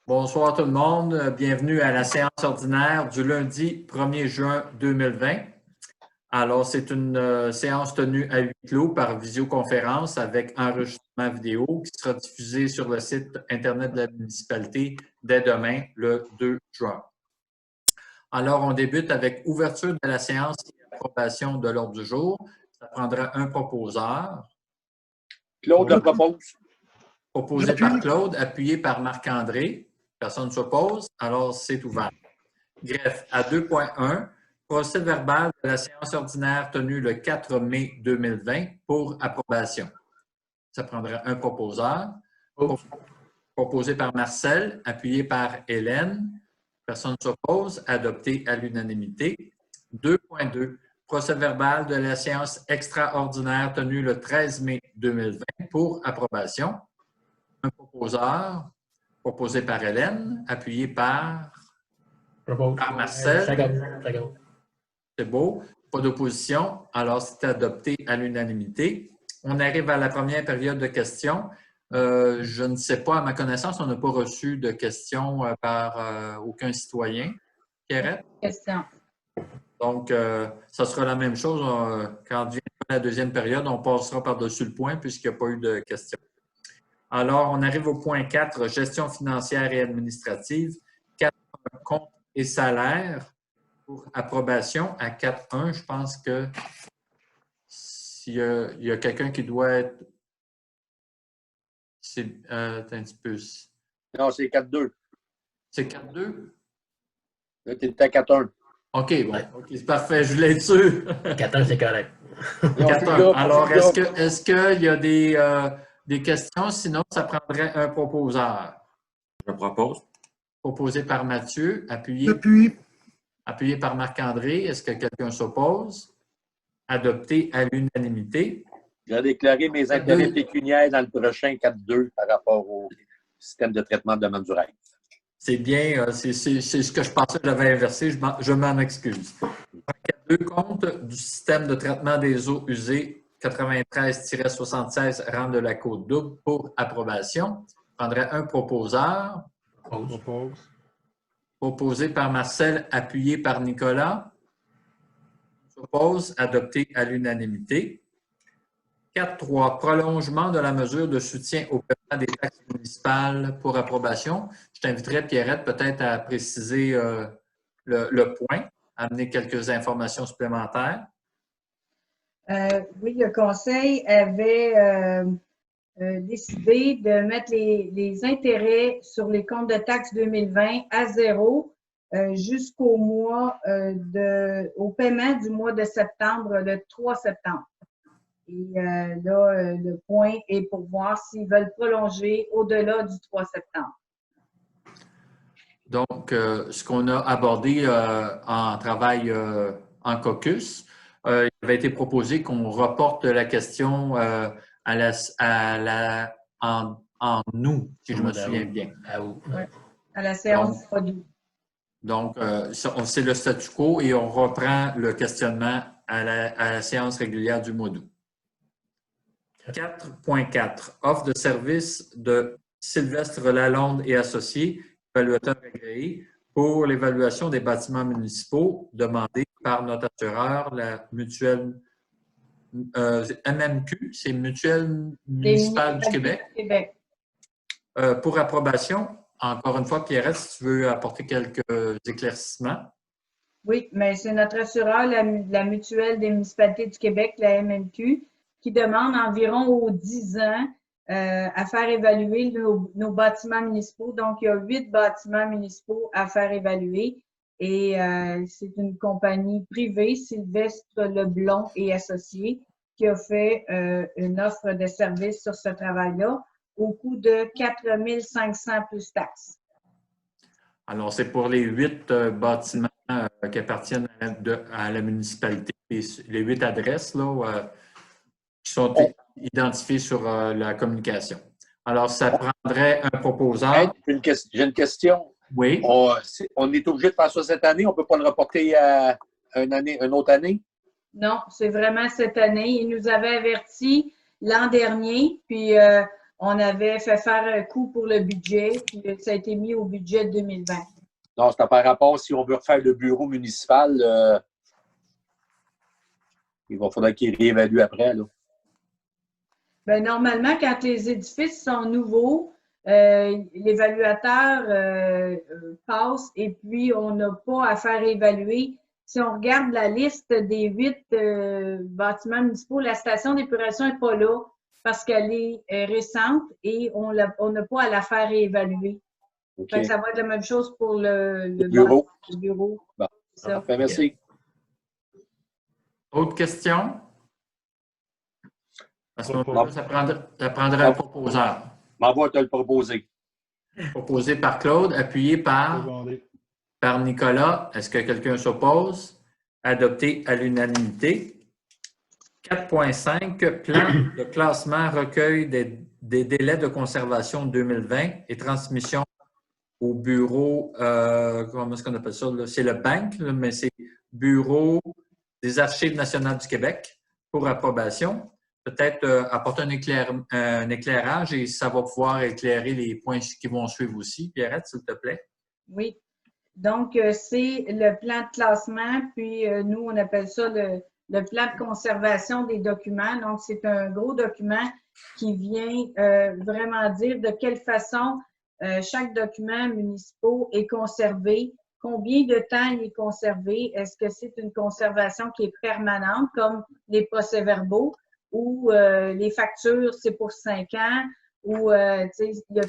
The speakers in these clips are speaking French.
Bonsoir tout le monde. Bienvenue à la séance ordinaire du lundi 1er juin 2020. Alors, c'est une séance tenue à huis clos par visioconférence avec enregistrement vidéo qui sera diffusée sur le site Internet de la municipalité dès demain, le 2 juin. Alors, on débute avec ouverture de la séance et approbation de l'ordre du jour. Ça prendra un proposeur. Claude le propose. Proposé par Claude, appuyé par Marc-André. Personne ne s'oppose, alors c'est ouvert. Greffe à 2.1, procès verbal de la séance ordinaire tenue le 4 mai 2020 pour approbation. Ça prendra un proposeur. Proposé par Marcel, appuyé par Hélène. Personne ne s'oppose, adopté à l'unanimité. 2.2, procès verbal de la séance extraordinaire tenue le 13 mai 2020 pour approbation. Un proposeur. Proposé par Hélène, appuyé par Marcel. C'est beau. Pas d'opposition. Alors, c'est adopté à l'unanimité. On arrive à la première période de questions. Je ne sais pas, à ma connaissance, on n'a pas reçu de questions par aucun citoyen. Pierrette? Question. Donc, ça sera la même chose. Quand vient la deuxième période, on passera par-dessus le point puisqu'il n'y a pas eu de questions. Alors, on arrive au point 4, gestion financière et administrative. 4.1, compte et salaire pour approbation. À 4.1, je pense que s'il y a quelqu'un qui doit être... C'est un petit peu... Non, c'est 4-2. C'est 4.2? Là, tu étais à 4-1. OK, bon. OK, c'est parfait. Je voulais être sûr. 4-1, c'est correct. 4-1. Alors, est-ce qu'il y a des questions? Sinon, ça prendrait un proposeur. Je propose. Proposé par Mathieu, appuyé par Marc-André. Est-ce que quelqu'un s'oppose? Adopté à l'unanimité. J'ai déclaré mes intérêts pécuniaires dans le prochain 4-2 par rapport au système de traitement de demande du rêve. C'est bien, c'est ce que je pensais que j'avais inversé, je m'en excuse. 4.2, compte du système de traitement des eaux usées 93-76 rang de la Côte-Double pour approbation. Je prendrais un proposeur. Proposé par Marcel, appuyé par Nicolas. S'oppose, adopté à l'unanimité. 4.3, prolongement de la mesure de soutien au paiement des taxes municipales pour approbation. Je t'inviterai, Pierrette, peut-être à préciser le point, amener quelques informations supplémentaires. Oui, le Conseil avait décidé de mettre les intérêts sur les comptes de taxes 2020 à zéro jusqu'au au paiement du mois de septembre, le 3 septembre. Et là, le point est pour voir s'ils veulent prolonger au-delà du 3 septembre. Donc, ce qu'on a abordé en travail en caucus, il avait été proposé qu'on reporte la question en août, si je me souviens bien. Ouais, à la séance d'août. Donc, c'est le statu quo et on reprend le questionnement à la séance régulière du mois d'août. 4.4, offre de service de Sylvestre Lalonde et associés, évaluateur agréé, pour l'évaluation des bâtiments municipaux demandés par notre assureur, la mutuelle MMQ, c'est Mutuelle municipale du Québec. Pour approbation, encore une fois, Pierrette, si tu veux apporter quelques éclaircissements. Oui, mais c'est notre assureur, la Mutuelle des municipalités du Québec, la MMQ, qui demande environ aux 10 ans à faire évaluer nos bâtiments municipaux. Donc, il y a 8 bâtiments municipaux à faire évaluer. Et c'est une compagnie privée, Sylvestre Leblond et Associés, qui a fait une offre de service sur ce travail-là au coût de 4 500 plus taxes. Alors, c'est pour les 8 bâtiments qui appartiennent à la municipalité, les 8 adresses là, qui sont identifiées sur la communication. Alors, ça prendrait un proposeur. J'ai une question. Oui. On est obligé de faire ça cette année? On ne peut pas le reporter à une autre année? Non, c'est vraiment cette année. Il nous avait averti l'an dernier, puis on avait fait faire un coup pour le budget, puis ça a été mis au budget 2020. Non, c'est par rapport, si on veut refaire le bureau municipal, il va falloir qu'il réévalue après, là. Bien, normalement, quand les édifices sont nouveaux, l'évaluateur passe et puis on n'a pas à faire évaluer. Si on regarde la liste des 8 bâtiments municipaux, la station d'épuration n'est pas là parce qu'elle est récente et on n'a pas à la faire évaluer. Okay. Ça va être la même chose pour le bureau. Le bureau. Bon. Parfait, merci. Autre question? À ce moment-là, ça prendrait un proposeur. M'envoie te le proposer. Proposé par Claude, appuyé par Nicolas. Est-ce que quelqu'un s'oppose? Adopté à l'unanimité. 4.5, plan de classement, recueil des délais de conservation 2020 et transmission au bureau, comment est-ce qu'on appelle ça? C'est le BANC, mais c'est Bureau des Archives nationales du Québec pour approbation. Peut-être apporter un éclairage et ça va pouvoir éclairer les points qui vont suivre aussi. Pierrette, s'il te plaît. Oui. Donc, c'est le plan de classement, puis nous, on appelle ça le plan de conservation des documents. Donc, c'est un gros document qui vient vraiment dire de quelle façon chaque document municipal est conservé, combien de temps il est conservé, est-ce que c'est une conservation qui est permanente, comme les procès-verbaux, ou les factures, c'est pour 5 ans, ou il y a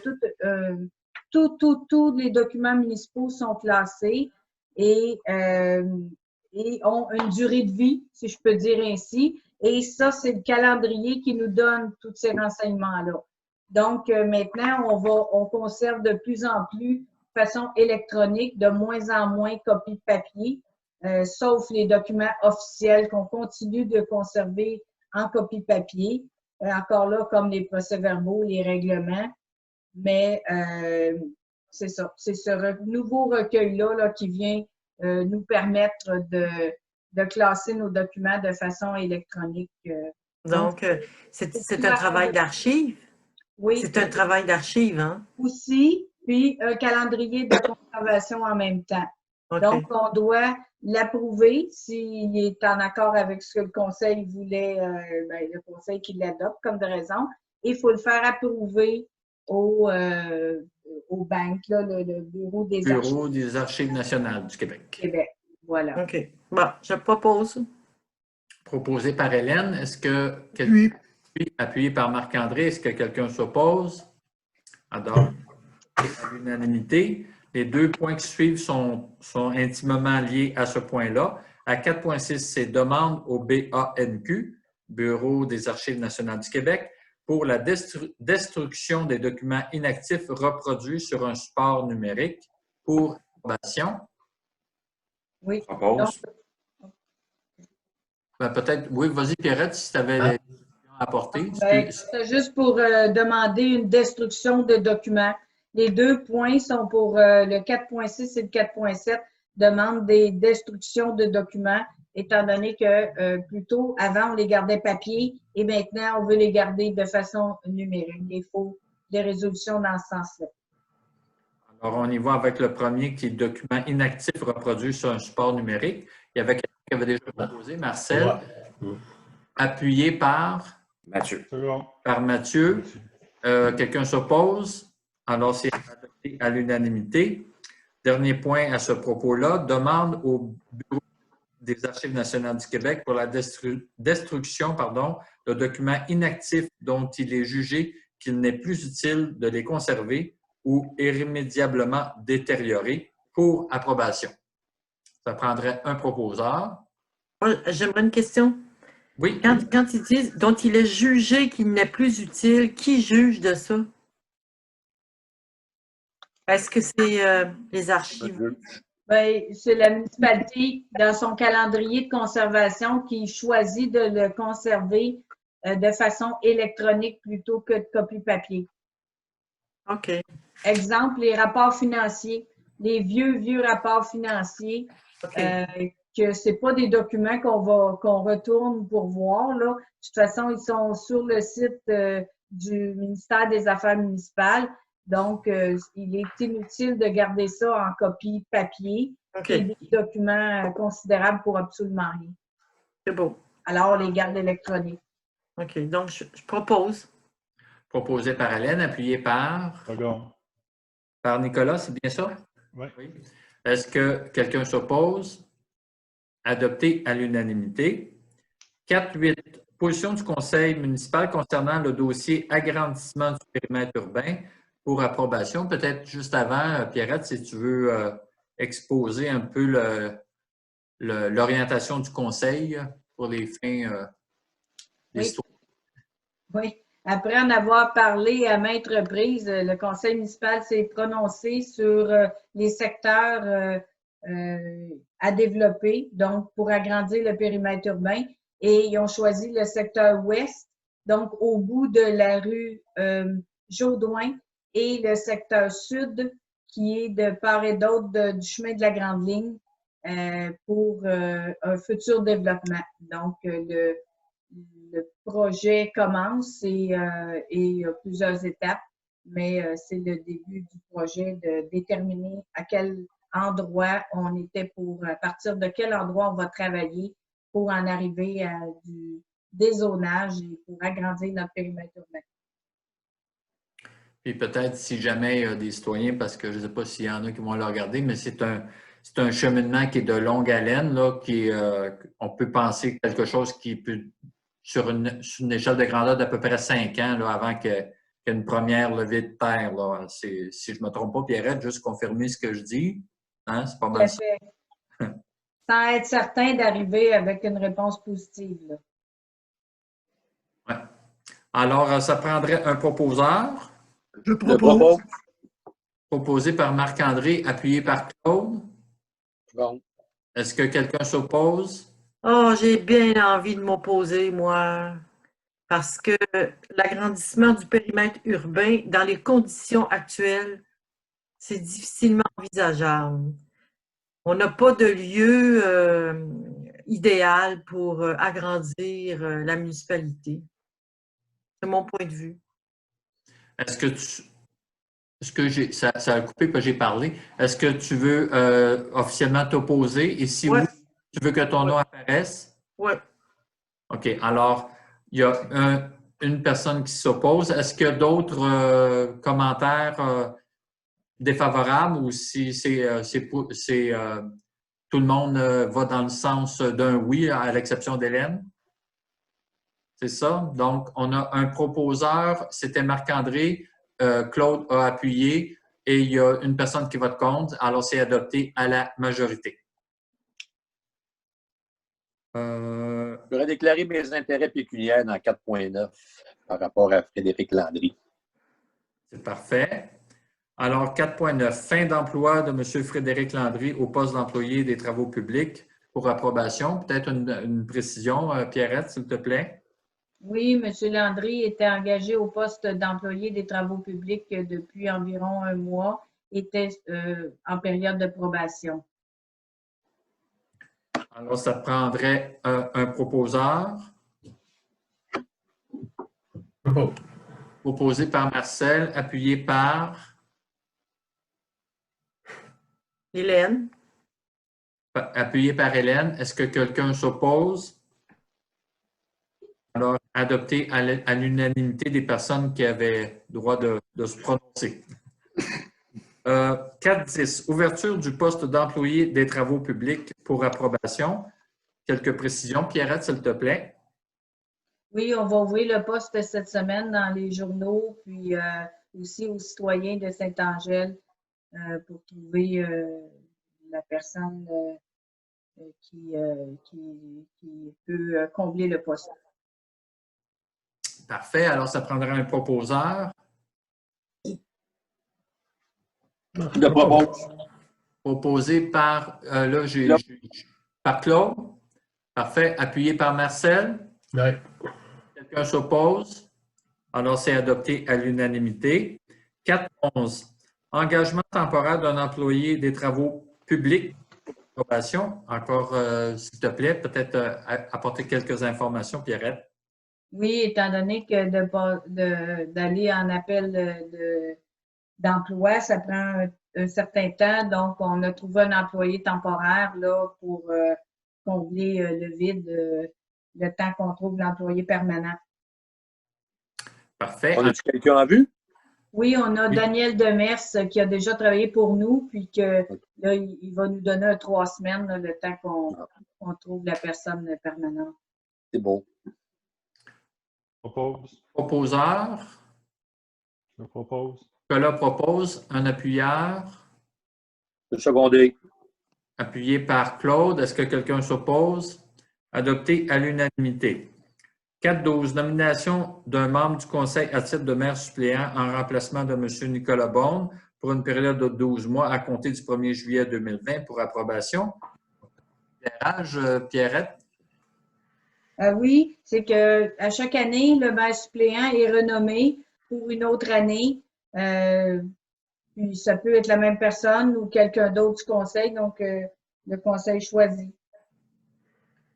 tous les documents municipaux sont classés et ont une durée de vie, si je peux dire ainsi. Et ça, c'est le calendrier qui nous donne tous ces renseignements-là. Donc, maintenant, on conserve de plus en plus de façon électronique, de moins en moins copies de papier, sauf les documents officiels qu'on continue de conserver en copie papier. Encore là, comme les procès-verbaux, les règlements. Mais c'est ça. C'est ce nouveau recueil-là là, qui vient nous permettre de classer nos documents de façon électronique. Donc, c'est un travail d'archive? Oui. C'est un travail d'archive, hein? Aussi, puis un calendrier de conservation en même temps. Okay. Donc, on doit l'approuver s'il est en accord avec ce que le conseil voulait, le conseil qui l'adopte comme de raison. Et il faut le faire approuver au BANC, là, le Bureau des Archives nationales du Québec. Voilà. OK. Bon, je propose. Proposé par Hélène. Est-ce que appuyé par Marc-André, est-ce que quelqu'un s'oppose? Alors, à l'unanimité. Les 2 points qui suivent sont intimement liés à ce point-là. À 4.6, c'est demande au BANQ, Bureau des Archives nationales du Québec, pour la destruction des documents inactifs reproduits sur un support numérique pour approbation. Oui. Propose. Peut-être, oui, vas-y Pierrette, si tu avais des questions à apporter. C'est juste pour demander une destruction de documents. Les 2 points sont pour le 4.6 et le 4.7, demande des destructions de documents, étant donné que plutôt, avant, on les gardait papier et maintenant, on veut les garder de façon numérique. Il faut des résolutions dans ce sens-là. Alors, on y va avec le premier qui est document inactif reproduit sur un support numérique. Il y avait quelqu'un qui avait déjà proposé, Marcel, appuyé par Mathieu. Par Mathieu. Quelqu'un s'oppose? Alors, c'est adopté à l'unanimité. Dernier point à ce propos-là, demande au Bureau des Archives nationales du Québec pour la destruction de documents inactifs dont il est jugé qu'il n'est plus utile de les conserver ou irrémédiablement détériorés pour approbation. Ça prendrait un proposeur. J'aimerais une question. Oui. Quand ils disent dont il est jugé qu'il n'est plus utile, qui juge de ça? Est-ce que c'est les archives? Bien, c'est la municipalité, dans son calendrier de conservation, qui choisit de le conserver de façon électronique plutôt que de copie papier. OK. Exemple, les rapports financiers, les vieux rapports financiers, que c'est pas des documents qu'on retourne pour voir, là. De toute façon, ils sont sur le site du ministère des Affaires municipales. Donc, il est inutile de garder ça en copie papier. OK. C'est des documents considérables pour absolument rien. C'est beau. Alors, on les garde électroniques. OK. Donc, je propose. Proposé par Hélène, appuyé par Nicolas, c'est bien ça? Oui. Est-ce que quelqu'un s'oppose? Adopté à l'unanimité. 4.8. Position du conseil municipal concernant le dossier agrandissement du périmètre urbain pour approbation. Peut-être juste avant, Pierrette, si tu veux exposer un peu l'orientation du conseil pour les fins d'histoire. Oui. Après en avoir parlé à maintes reprises, le conseil municipal s'est prononcé sur les secteurs à développer, donc pour agrandir le périmètre urbain. Et ils ont choisi le secteur ouest, donc au bout de la rue Jaudoin, et le secteur sud, qui est de part et d'autre du chemin de la Grande Ligne pour un futur développement. Donc, le projet commence et il y a plusieurs étapes, mais c'est le début du projet de déterminer à quel endroit on était à partir de quel endroit on va travailler pour en arriver à du dézonage et pour agrandir notre périmètre urbain. Et peut-être si jamais il y a des citoyens, parce que je ne sais pas s'il y en a qui vont le regarder, mais c'est un cheminement qui est de longue haleine, là, on peut penser quelque chose qui peut, sur une échelle de grandeur d'à peu près 5 ans, là, avant qu'il y ait une première levée de terre. Là. Si je ne me trompe pas, Pierrette, juste confirmer ce que je dis. Hein? C'est pas mal ça. Sans être certain d'arriver avec une réponse positive. Ouais. Alors, ça prendrait un proposeur. Je propose. Proposé par Marc-André, appuyé par Claude. Bon. Est-ce que quelqu'un s'oppose? Oh, j'ai bien envie de m'opposer, moi, parce que l'agrandissement du périmètre urbain, dans les conditions actuelles, c'est difficilement envisageable. On n'a pas de lieu idéal pour agrandir la municipalité. C'est mon point de vue. Ça a coupé que j'ai parlé. Est-ce que tu veux officiellement t'opposer? Et si oui, tu veux que ton nom apparaisse? Oui. OK. Alors, il y a une personne qui s'oppose. Est-ce qu'il y a d'autres commentaires défavorables ou si tout le monde va dans le sens d'un oui, à l'exception d'Hélène? C'est ça? Donc, on a un proposeur, c'était Marc-André. Claude a appuyé et il y a une personne qui vote contre. Alors, c'est adopté à la majorité. J'aurais déclaré mes intérêts pécuniaires dans 4.9 par rapport à Frédéric Landry. C'est parfait. Alors, 4.9, fin d'emploi de M. Frédéric Landry au poste d'employé des travaux publics pour approbation. Peut-être une précision, Pierrette, s'il te plaît. Oui, M. Landry était engagé au poste d'employé des travaux publics depuis environ 1 mois, était en période de probation. Alors, ça prendrait un proposeur. Proposé par Marcel, appuyé par Hélène. Appuyé par Hélène. Est-ce que quelqu'un s'oppose? Alors, adopté à l'unanimité des personnes qui avaient droit de se prononcer. 4.10. Ouverture du poste d'employé des travaux publics pour approbation. Quelques précisions. Pierrette, s'il te plaît. Oui, on va ouvrir le poste cette semaine dans les journaux, puis aussi aux citoyens de Saint-Angèle pour trouver la personne qui peut combler le poste. Parfait. Alors, ça prendra un proposeur. Le propose. Proposé par, par Claude. Parfait. Appuyé par Marcel. Oui. Quelqu'un s'oppose? Alors, c'est adopté à l'unanimité. 4.11. Engagement temporaire d'un employé des travaux publics. Approbation. Encore, s'il te plaît, peut-être apporter quelques informations, Pierrette. Oui, étant donné que d'aller en appel d'emploi, ça prend un certain temps. Donc, on a trouvé un employé temporaire là, pour combler le vide le temps qu'on trouve l'employé permanent. Parfait. On a-tu quelqu'un en vue? Oui, on a Oui. Daniel Demers qui a déjà travaillé pour nous, puis que là, il va nous donner 3 semaines là, le temps qu'on trouve la personne permanente. C'est bon. Propose. Proposeur. Je propose. Nicolas propose. Un appuyeur. Le secondé. Appuyé par Claude. Est-ce que quelqu'un s'oppose? Adopté à l'unanimité. 4.12. Nomination d'un membre du Conseil à titre de maire suppléant en remplacement de M. Nicolas Beaune pour une période de 12 mois à compter du 1er juillet 2020 pour approbation. Éclairage, Pierrette? Oui, c'est qu'à chaque année, le maire suppléant est renommé pour une autre année. Puis ça peut être la même personne ou quelqu'un d'autre du conseil, donc le conseil choisit.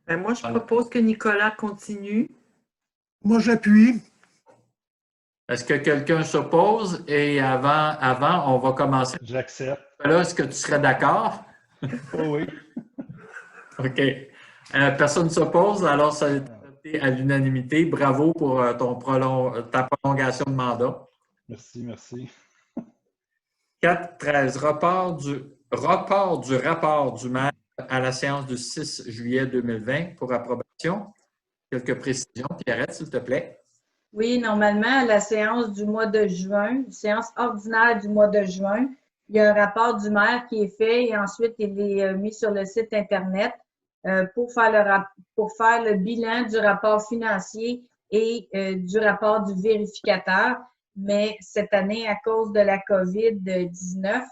Ben, moi, je propose que Nicolas continue. Moi, j'appuie. Est-ce que quelqu'un s'oppose? Et avant, on va commencer. J'accepte. Là, est-ce que tu serais d'accord? Oh oui. OK. Personne ne s'oppose, alors ça est adopté à l'unanimité. Bravo pour ta prolongation de mandat. Merci, merci. 4.13. Report du rapport du maire à la séance du 6 juillet 2020 pour approbation. Quelques précisions. Pierrette, s'il te plaît. Oui, normalement, à la séance du mois de juin, séance ordinaire du mois de juin, il y a un rapport du maire qui est fait et ensuite il est mis sur le site Internet pour faire le bilan du rapport financier et du rapport du vérificateur. Mais cette année, à cause de la COVID-19,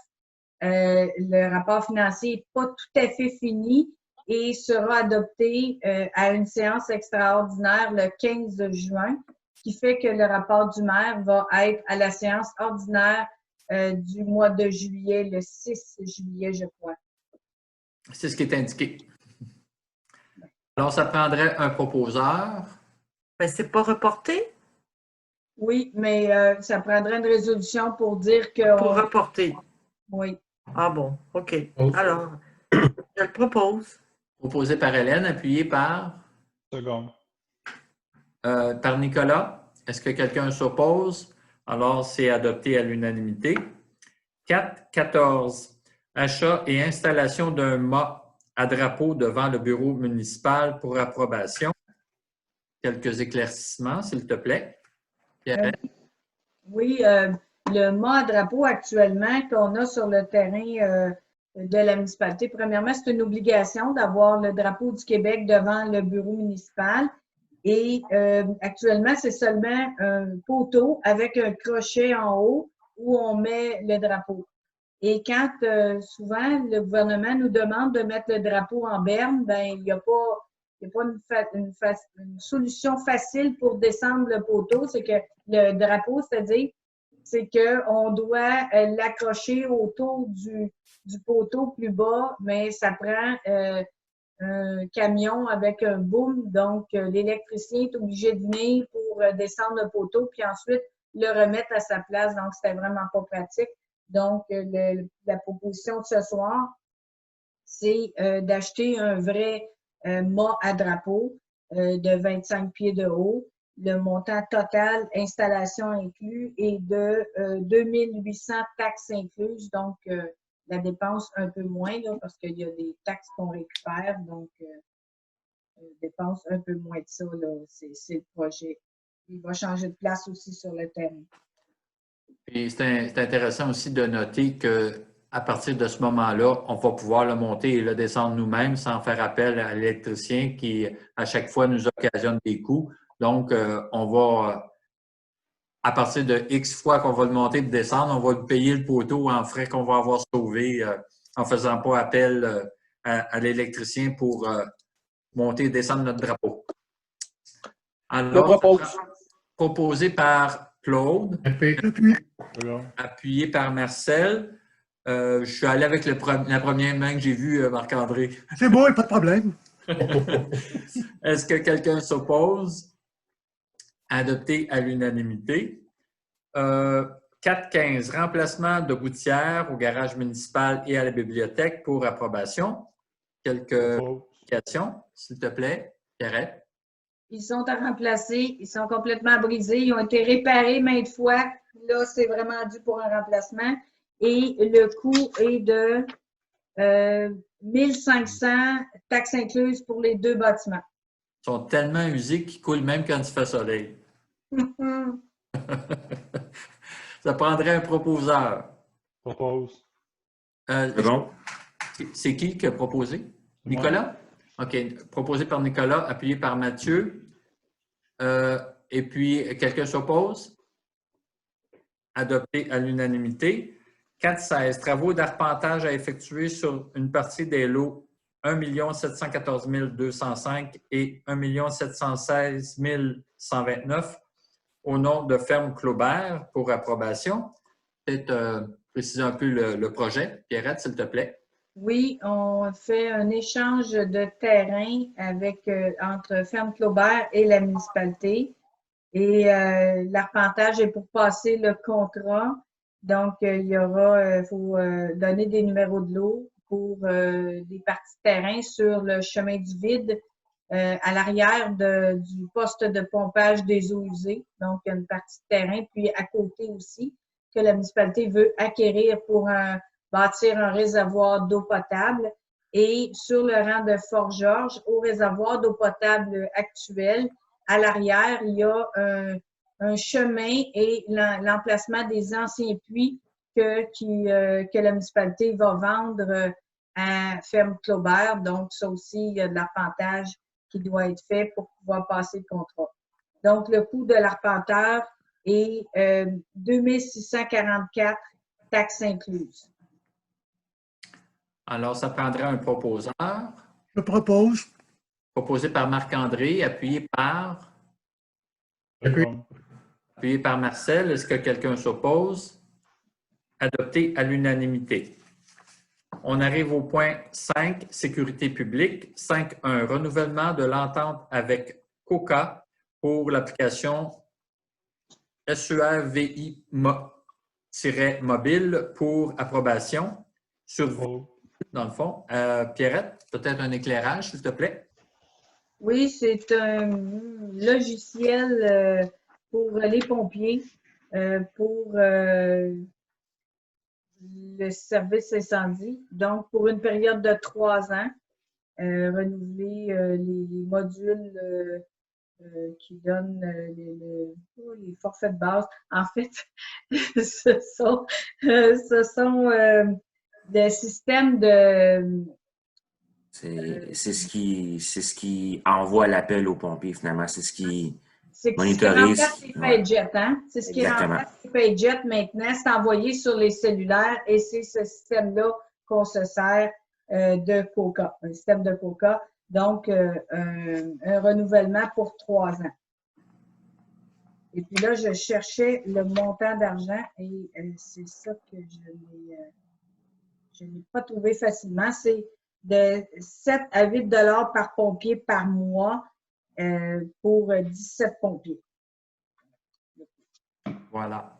le rapport financier n'est pas tout à fait fini et sera adopté à une séance extraordinaire le 15 juin, ce qui fait que le rapport du maire va être à la séance ordinaire du mois de juillet, le 6 juillet, je crois. C'est ce qui est indiqué. Alors, ça prendrait un proposeur. Ben, c'est pas reporté? Oui, mais ça prendrait une résolution pour dire que... Pour reporter. Oui. Ah bon, OK. Alors, je le propose. Proposé par Hélène, appuyé par Seconde. par Nicolas. Est-ce que quelqu'un s'oppose? Alors, c'est adopté à l'unanimité. 4.14. Achat et installation d'un mât à drapeau devant le bureau municipal pour approbation. Quelques éclaircissements, s'il te plaît. Pierrette? Oui, le mât à drapeau actuellement qu'on a sur le terrain de la municipalité, premièrement, c'est une obligation d'avoir le drapeau du Québec devant le bureau municipal. Et actuellement, c'est seulement un poteau avec un crochet en haut où on met le drapeau. Et quand souvent le gouvernement nous demande de mettre le drapeau en berne, ben il n'y a pas une solution facile pour descendre le poteau. C'est que le drapeau, c'est-à-dire, c'est qu'on doit l'accrocher autour du poteau plus bas, mais ça prend un camion avec un boom. Donc, l'électricien est obligé de venir pour descendre le poteau, puis ensuite le remettre à sa place. Donc, c'était vraiment pas pratique. Donc, la proposition de ce soir, c'est d'acheter un vrai mât à drapeau de 25 pieds de haut. Le montant total, installation inclus, est de 2800 taxes incluses. Donc, la dépense un peu moins, là, parce qu'il y a des taxes qu'on récupère. Donc, dépense un peu moins de ça, là. C'est le projet. Il va changer de place aussi sur le terrain. Et c'est intéressant aussi de noter qu'à partir de ce moment-là, on va pouvoir le monter et le descendre nous-mêmes sans faire appel à l'électricien qui, à chaque fois, nous occasionne des coûts. Donc, on va, à partir de X fois qu'on va le monter et le descendre, on va le payer le poteau en frais qu'on va avoir sauvé en ne faisant pas appel à l'électricien pour monter et descendre notre drapeau. Alors, proposé par Claude, appuyé par Marcel. Je suis allé avec la première main que j'ai vue, Marc-André. C'est bon, pas de problème. Est-ce que quelqu'un s'oppose? adopté à l'unanimité. 4.15, remplacement de gouttière au garage municipal et à la bibliothèque pour approbation. Quelques Propose. questions, s'il te plaît, Pierrette? Ils sont à remplacer, ils sont complètement brisés, ils ont été réparés maintes fois. Là, c'est vraiment dû pour un remplacement. Et le coût est de 1500 taxes incluses pour les 2 bâtiments. Ils sont tellement usés qu'ils coulent même quand il fait soleil. Ça prendrait un proposeur. Propose. C'est bon? C'est qui a proposé? Moi. Nicolas? OK. Proposé par Nicolas, appuyé par Mathieu. Et puis, quelqu'un s'oppose? Adopté à l'unanimité. 4.16, travaux d'arpentage à effectuer sur une partie des lots 1 714 205 et 1 716 129 au nom de Ferme Claubert pour approbation. Peut-être préciser un peu le projet. Pierrette, s'il te plaît. Oui, on fait un échange de terrain entre Ferme Claubert et la municipalité. Et l'arpentage est pour passer le contrat. Donc, il faut donner des numéros de lot pour des parties de terrain sur le chemin du vide à l'arrière du poste de pompage des eaux usées. Donc, il y a une partie de terrain, puis à côté aussi, que la municipalité veut acquérir pour bâtir un réservoir d'eau potable. Et sur le rang de Fort-Georges, au réservoir d'eau potable actuel, à l'arrière, il y a un chemin et l'emplacement des anciens puits que la municipalité va vendre à Ferme Claubert. Donc, ça aussi, il y a de l'arpentage qui doit être fait pour pouvoir passer le contrat. Donc, le coût de l'arpenteur est 2644 taxes incluses. Alors, ça prendrait un proposeur. Je propose. Proposé par Marc-André, appuyé par Second. Marcel. Est-ce que quelqu'un s'oppose? Adopté à l'unanimité. On arrive au point 5, sécurité publique. 5.1, renouvellement de l'entente avec COCA pour l'application SERVI-mobile pour approbation. Propose. Dans le fond. Pierrette, peut-être un éclairage, s'il te plaît? Oui, c'est un logiciel pour les pompiers, pour le service incendie. Donc, pour une période de 3 ans, renouveler les modules qui donnent les forfaits de base. En fait, ce sont des systèmes de... C'est ce qui envoie l'appel aux pompiers, finalement. C'est ce qui C'est ce qui monitorise. remplace les PageJet, hein? C'est ce qui Exactement. remplace les PageJet maintenant. C'est envoyé sur les cellulaires et c'est ce système-là qu'on se sert de COCA, un système de COCA. Donc, un renouvellement pour 3 ans. Et puis là, je cherchais le montant d'argent et c'est ça que je n'ai pas trouvé facilement. C'est de 7 à 8 $ par pompier par mois pour 17 pompiers. Voilà.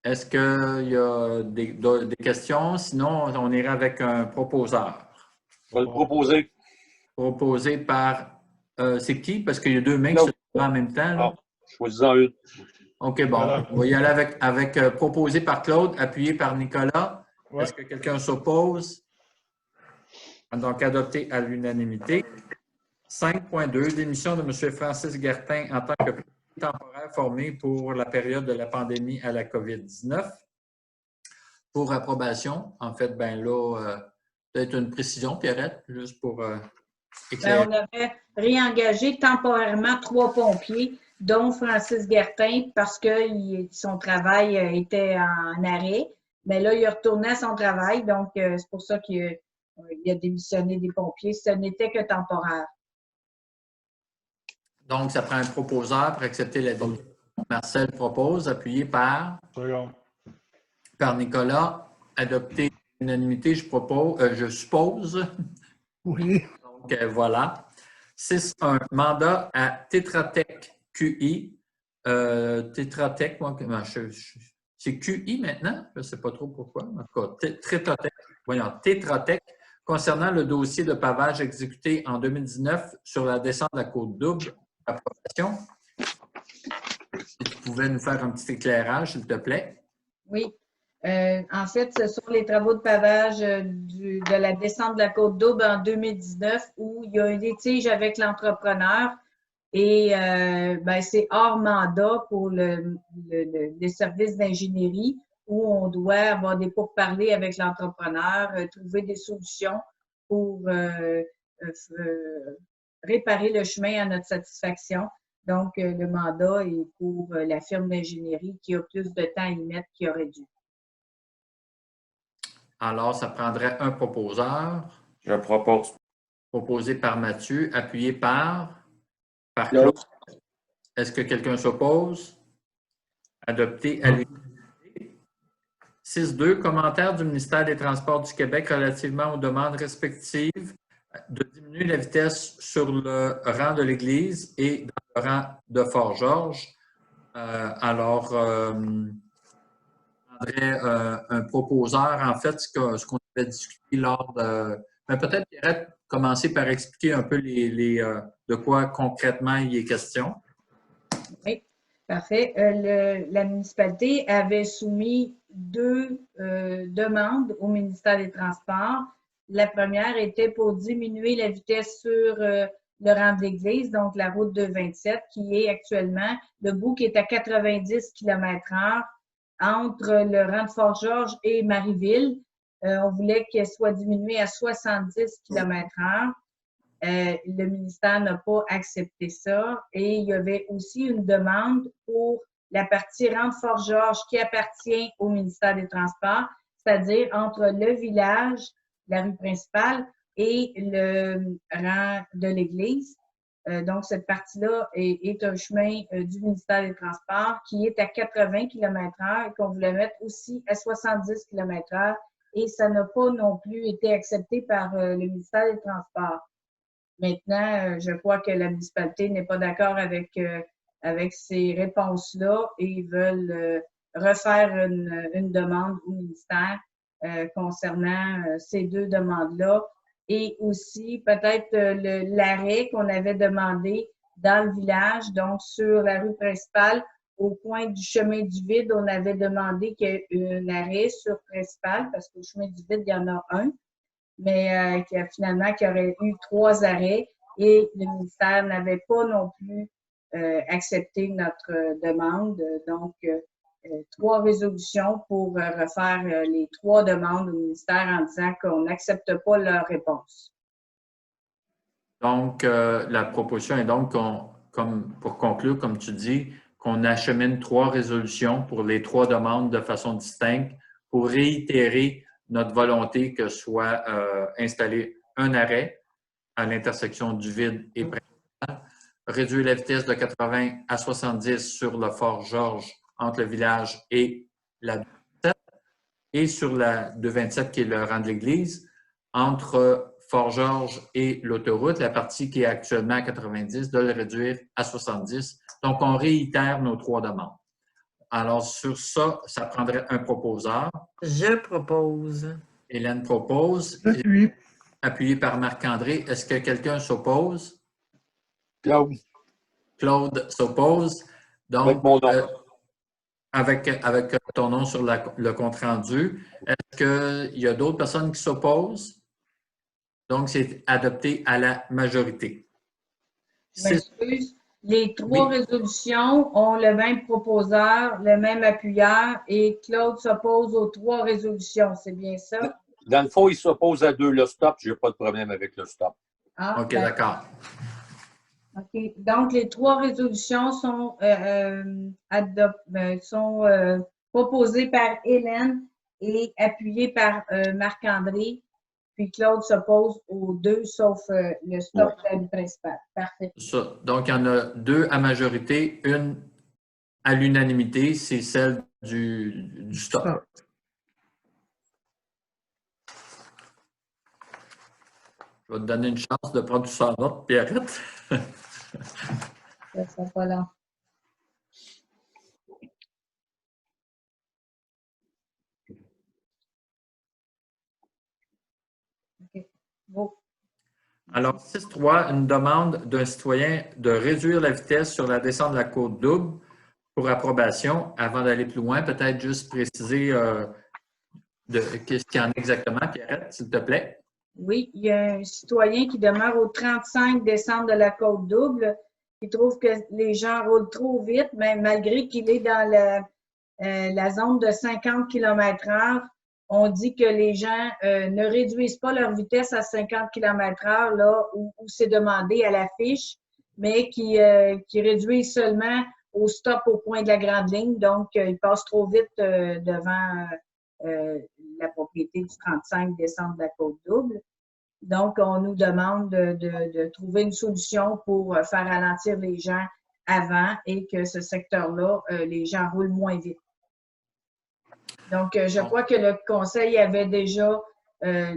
Est-ce qu'il y a des questions? Sinon, on ira avec un proposeur. Je vais le proposer. Proposé par... c'est qui? Parce qu'il y a 2 mains qui se lèvent en même temps. Là. Choisis-en une. OK, bon. On va y aller avec proposé par Claude, appuyé par Nicolas. Ouais. Est-ce que quelqu'un s'oppose? Donc, adopté à l'unanimité. 5.2, démission de M. Francis Guertin en tant que temporaire formé pour la période de la pandémie à la COVID-19. Pour approbation, en fait, ben là, peut-être une précision, Pierrette, juste pour éclairer. On avait réengagé temporairement 3 pompiers, dont Francis Guertin, parce que son travail était en arrêt. Mais là, il retournait à son travail, donc c'est pour ça qu'il a démissionné des pompiers. Ce n'était que temporaire. Donc, ça prend un proposeur pour accepter la démission. Marcel propose, appuyé par Second. Nicolas, adopté à l'unanimité, je suppose. Oui. Donc, voilà. 6.1, mandat à Tetra Tech QI, Tétratec, moi, c'est QI maintenant? Je ne sais pas trop pourquoi. En tout cas, Tétratec, concernant le dossier de pavage exécuté en 2019 sur la descente de la côte double. Approbation. Si tu pouvais nous faire un petit éclairage, s'il te plaît. Oui. En fait, ce sont les travaux de pavage de la descente de la côte double en 2019 où il y a un litige avec l'entrepreneur et c'est hors mandat pour les services d'ingénierie où on doit avoir des pourparlers avec l'entrepreneur, trouver des solutions pour réparer le chemin à notre satisfaction. Donc, le mandat est pour la firme d'ingénierie qui a plus de temps à y mettre qu'il aurait dû. Alors, ça prendrait un proposeur. Je propose. Proposé par Mathieu, appuyé par Claude. Est-ce que quelqu'un s'oppose? Adopté à l'unanimité. 6.2. Commentaire du ministère des Transports du Québec relativement aux demandes respectives de diminuer la vitesse sur le rang de l'Église et dans le rang de Fort-Georges. Alors, un proposeur, en fait, ce qu'on avait discuté lors de... Mais peut-être qu'il aurait commencé par expliquer un peu de quoi concrètement il est question. Oui, parfait. La municipalité avait soumis 2 demandes au ministère des Transports. La première était pour diminuer la vitesse sur le rang de l'Église, donc la route 227, qui est actuellement, le bout qui est à 90 km/h entre le rang de Fort-Georges et Marieville. On voulait qu'elle soit diminuée à 70 km/h. Le ministère n'a pas accepté ça. Et il y avait aussi une demande pour la partie rang de Fort-Georges qui appartient au ministère des Transports, c'est-à-dire entre le village, la rue principale, et le rang de l'église. Donc, cette partie-là est un chemin du ministère des Transports qui est à 80 km/h et qu'on voulait mettre aussi à 70 km/h. Et ça n'a pas non plus été accepté par le ministère des Transports. Maintenant, je crois que la municipalité n'est pas d'accord avec ces réponses-là et ils veulent refaire une demande au ministère concernant ces 2 demandes-là. Et aussi, peut-être l'arrêt qu'on avait demandé dans le village, donc sur la rue principale, au coin du chemin du vide, on avait demandé qu'il y ait un arrêt sur principal, parce qu'au chemin du vide, il y en a un, mais finalement, qu'il y aurait eu 3 arrêts et le ministère n'avait pas non plus accepté notre demande. Donc, 3 résolutions pour refaire les 3 demandes au ministère en disant qu'on n'accepte pas leur réponse. Donc, la proposition est donc, pour conclure, comme tu dis, qu'on achemine 3 résolutions pour les 3 demandes de façon distincte pour réitérer notre volonté que soit installé un arrêt à l'intersection du vide et principal, réduire la vitesse de 80 à 70 sur le Fort-Georges entre le village et la 227 et sur la 227 qui est le rang de l'église, entre Fort-Georges et l'autoroute, la partie qui est actuellement à 90, de le réduire à 70. Donc, on réitère nos 3 demandes. Alors, sur ça, ça prendrait un proposeur. Je propose. Hélène propose. J'appuie. Appuyé par Marc-André. Est-ce que quelqu'un s'oppose? Claude. Claude s'oppose. Donc, avec mon nom. Avec ton nom sur le compte-rendu. Est-ce qu'il y a d'autres personnes qui s'opposent? Donc, c'est adopté à la majorité. Je m'excuse. Les 3 résolutions ont le même proposeur, le même appuyeur et Claude s'oppose aux 3 résolutions. C'est bien ça? Dans le fond, il s'oppose à 2 le stop. Je n'ai pas de problème avec le stop. Ah, OK, d'accord. OK. Donc, les 3 résolutions sont proposées par Hélène et appuyées par Marc-André. Puis Claude s'oppose aux 2, sauf le stop du principal. Parfait. Ça. Donc, il y en a 2 à majorité, une à l'unanimité, c'est celle du stop. Je vais te donner une chance de prendre tout ça en note, puis arrête. Ça sera pas long. Bon. Alors, 6.3, une demande d'un citoyen de réduire la vitesse sur la descente de la côte double pour approbation. Avant d'aller plus loin, peut-être juste préciser qu'est-ce qu'il y en a exactement, Pierrette, s'il te plaît. Oui, il y a un citoyen qui demeure au 35 descente de la côte double. Il trouve que les gens roulent trop vite, mais malgré qu'il est dans la zone de 50 km/h, on dit que les gens ne réduisent pas leur vitesse à 50 km/h, là où c'est demandé à l'affiche, mais qui réduisent seulement au stop au point de la grande ligne. Donc, ils passent trop vite devant la propriété du 35 descente de la côte double. Donc, on nous demande de trouver une solution pour faire ralentir les gens avant et que ce secteur-là, les gens roulent moins vite. Donc, je crois que le conseil avait déjà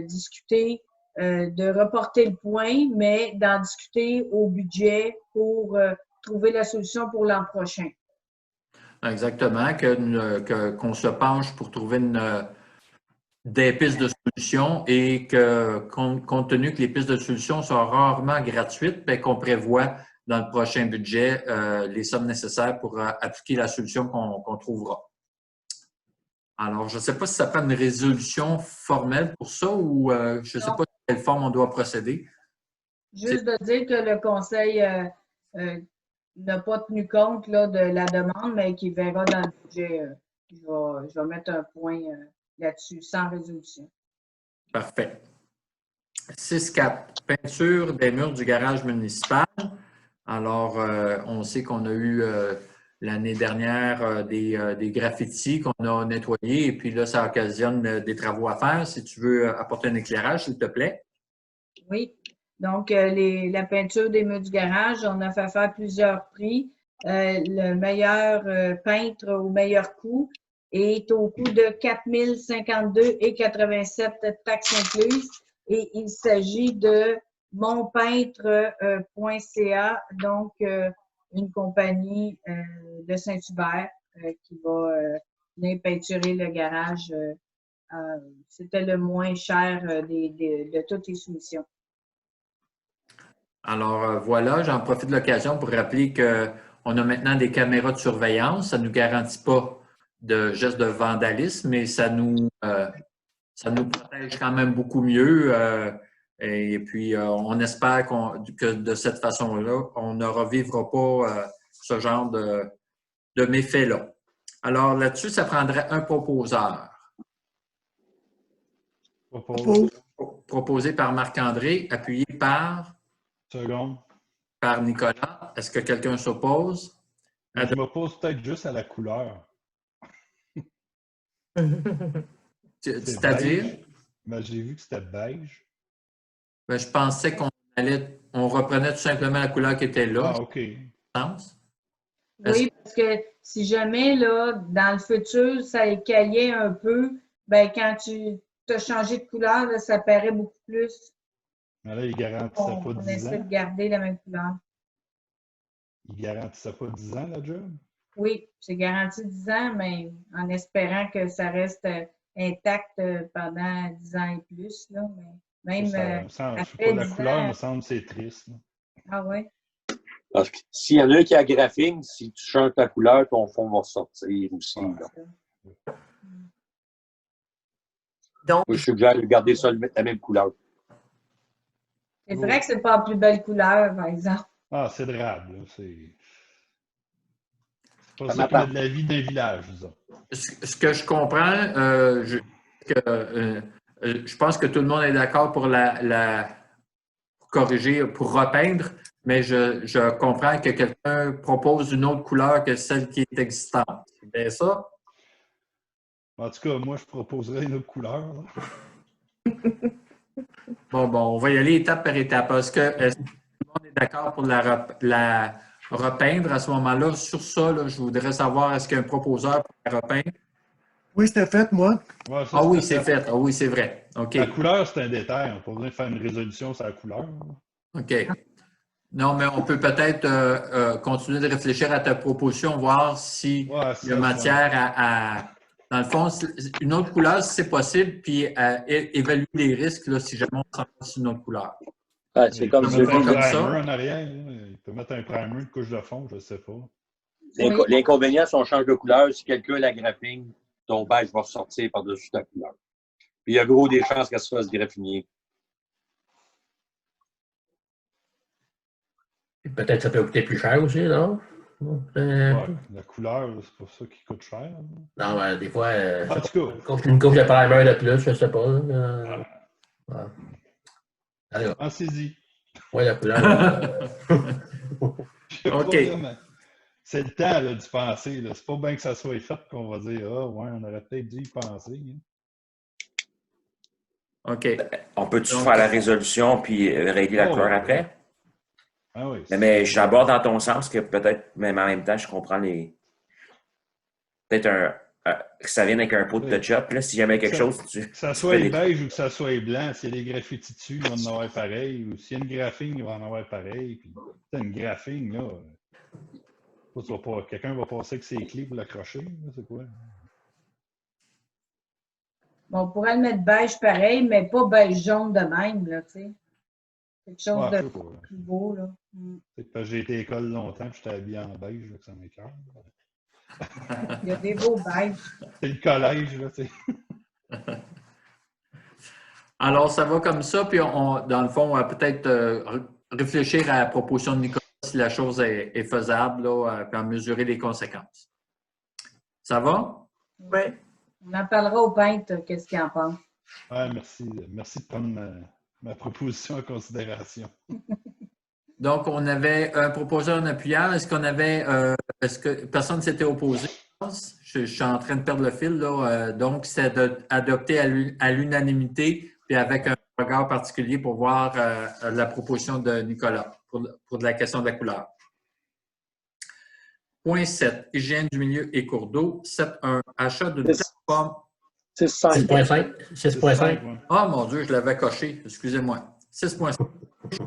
discuté de reporter le point, mais d'en discuter au budget pour trouver la solution pour l'an prochain. Exactement, qu'on se penche pour trouver des pistes de solutions et que, compte tenu que les pistes de solutions sont rarement gratuites, bien, qu'on prévoit dans le prochain budget les sommes nécessaires pour appliquer la solution qu'on trouvera. Alors, je ne sais pas si ça prend une résolution formelle pour ça ou je ne sais pas de quelle forme on doit procéder. Juste de dire que le conseil n'a pas tenu compte là, de la demande, mais qu'il verra dans le budget. Je vais mettre un point là-dessus, sans résolution. Parfait. 6.4. Peinture des murs du garage municipal. Alors, on sait qu'on a eu l'année dernière des graffitis qu'on a nettoyés et puis là, ça occasionne des travaux à faire. Si tu veux apporter un éclairage, s'il te plaît. Oui. Donc, la peinture des murs du garage, on a fait faire plusieurs prix. Le meilleur peintre au meilleur coût est au coût de 4 052,87 taxes incluses. Et il s'agit de monpeintre.ca, donc une compagnie de Saint-Hubert qui va venir peinturer le garage. C'était le moins cher de toutes les soumissions. Alors voilà, j'en profite de l'occasion pour rappeler qu'on a maintenant des caméras de surveillance. Ça ne nous garantit pas de gestes de vandalisme, mais ça nous protège quand même beaucoup mieux. Et puis, on espère que de cette façon-là, on ne revivra pas ce genre de méfaits-là. Alors là-dessus, ça prendrait un proposeur. Proposé par Marc-André, appuyé par... Seconde. Par Nicolas. Est-ce que quelqu'un s'oppose? Je m'oppose peut-être juste à la couleur. C'est-à-dire? Ben, j'ai vu que c'était beige. Ben, je pensais qu'on reprenait tout simplement la couleur qui était là. Ah, OK. Oui, parce que si jamais, là, dans le futur, ça écaillait un peu, ben quand tu as changé de couleur, là, ça paraît beaucoup plus. Mais là, il ne garantissait pas 10 ans. On essaie de garder la même couleur. Il ne garantissait pas 10 ans, la job? Oui, c'est garanti 10 ans, mais en espérant que ça reste intact pendant 10 ans et plus. Là, mais même après la 10 couleur, ans, me semble, c'est triste. Là. Ah oui? Parce que s'il y en a un qui a graphing, si tu changes la couleur, ton fond va sortir aussi. Donc, moi, je suggère de garder ça la même couleur. C'est vrai que c'est pas la plus belle couleur, par exemple. Ah, c'est drable. C'est pas ça qui met de la vie d'un village, disons. Ce que je comprends, je pense que tout le monde est d'accord pour pour corriger, pour repeindre, mais je comprends que quelqu'un propose une autre couleur que celle qui est existante. C'est bien ça? En tout cas, moi, je proposerais une autre couleur. Bon, on va y aller étape par étape. Est-ce que tout le monde est d'accord pour la repeindre à ce moment-là? Sur ça, là, je voudrais savoir, est-ce qu'il y a un proposeur pour la repeindre? Oui, c'était fait, moi. Ouais, ça, ah oui, c'est fait. Ah oui, c'est vrai. OK. La couleur, c'est un détail. On n'a pas besoin de faire une résolution sur la couleur. OK. Non, mais on peut peut-être continuer de réfléchir à ta proposition, voir s'il y a matière Dans le fond, une autre couleur, si c'est possible, puis évaluer les risques là, si jamais on s'en va sur une autre couleur. Ouais, c'est comme il je peut mettre un dis, comme ça. primer en arrière. Là. Il peut mettre un primer, une couche de fond, je ne sais pas. l'inconvénient, si on change de couleur, si quelqu'un la graphine, ton beige va ressortir par-dessus ta couleur. Puis il y a gros des chances qu'elle se fasse graffiner. Peut-être que ça peut coûter plus cher aussi, non? Ouais, la couleur, c'est pas ça qui coûte cher. Non, mais des fois, En tout cas, une couche de primer de plus, je ne sais pas. Ouais. Allez, pensez-y. ouais, la couleur. Je sais OK. pas, là, mais c'est le temps là, d'y penser. C'est pas bien que ça soit fait qu'on va dire ah ouais, on aurait peut-être dû y penser. Hein. OK. On peut-tu Donc, faire la résolution puis régler la couleur après? Ah oui, Mais j'aborde dans ton sens que peut-être, mais en même temps, je comprends les. Peut-être que ça vienne avec un pot de touch-up. Là, si jamais quelque chose. Que ça soit beige ou que ça soit blanc, s'il y a des graffitis dessus, il va en avoir pareil. Ou s'il y a une graphine, il va en avoir pareil. Puis, une graphine, là. Quelqu'un va passer avec ses clés pour l'accrocher. C'est quoi? Bon, on pourrait le mettre beige pareil, mais pas beige jaune de même, là, tu sais. Quelque chose de plus beau, là. C'est parce que j'ai été à l'école longtemps et j'étais habillé en beige, là, que ça m'écoeure. Il y a des beaux beiges. C'est le collège, là, tu sais. Alors, ça va comme ça, puis dans le fond, on va peut-être réfléchir à la proposition de Nicolas si la chose est faisable, là, puis en mesurer les conséquences. Ça va? Oui. On en parlera au peintre, qu'est-ce qu'il en pense. Ouais, merci. Merci de prendre ma proposition en considération. Donc, on avait proposé un appuyant. Est-ce qu'on avait. Est-ce que personne ne s'était opposé? Je suis en train de perdre le fil, là. Donc, c'est adopté à l'unanimité, puis avec un regard particulier pour voir la proposition de Nicolas pour la question de la couleur. Point 7, hygiène du milieu et cours d'eau. 7.1, achat d'une plateforme. 6.5. 6.5. Ah, mon Dieu, je l'avais coché. Excusez-moi. 6.5.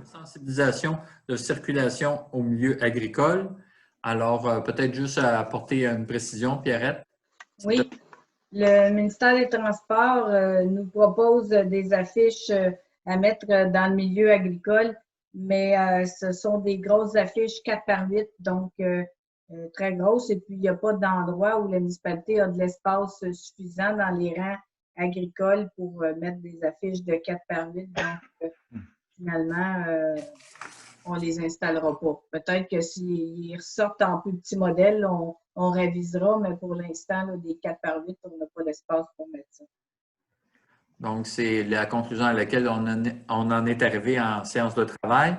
Sensibilisation de circulation au milieu agricole. Alors, peut-être juste à apporter une précision, Pierrette. Oui. Le ministère des Transports nous propose des affiches à mettre dans le milieu agricole, mais ce sont des grosses affiches 4x8, donc très grosses. Et puis, il n'y a pas d'endroit où la municipalité a de l'espace suffisant dans les rangs agricoles pour mettre des affiches de 4x8. Donc, finalement, on les installera pas. Peut-être que s'ils ressortent en plus petit modèle, on révisera, mais pour l'instant, des 4x8, on n'a pas d'espace pour mettre ça. Donc, c'est la conclusion à laquelle on en est arrivé en séance de travail.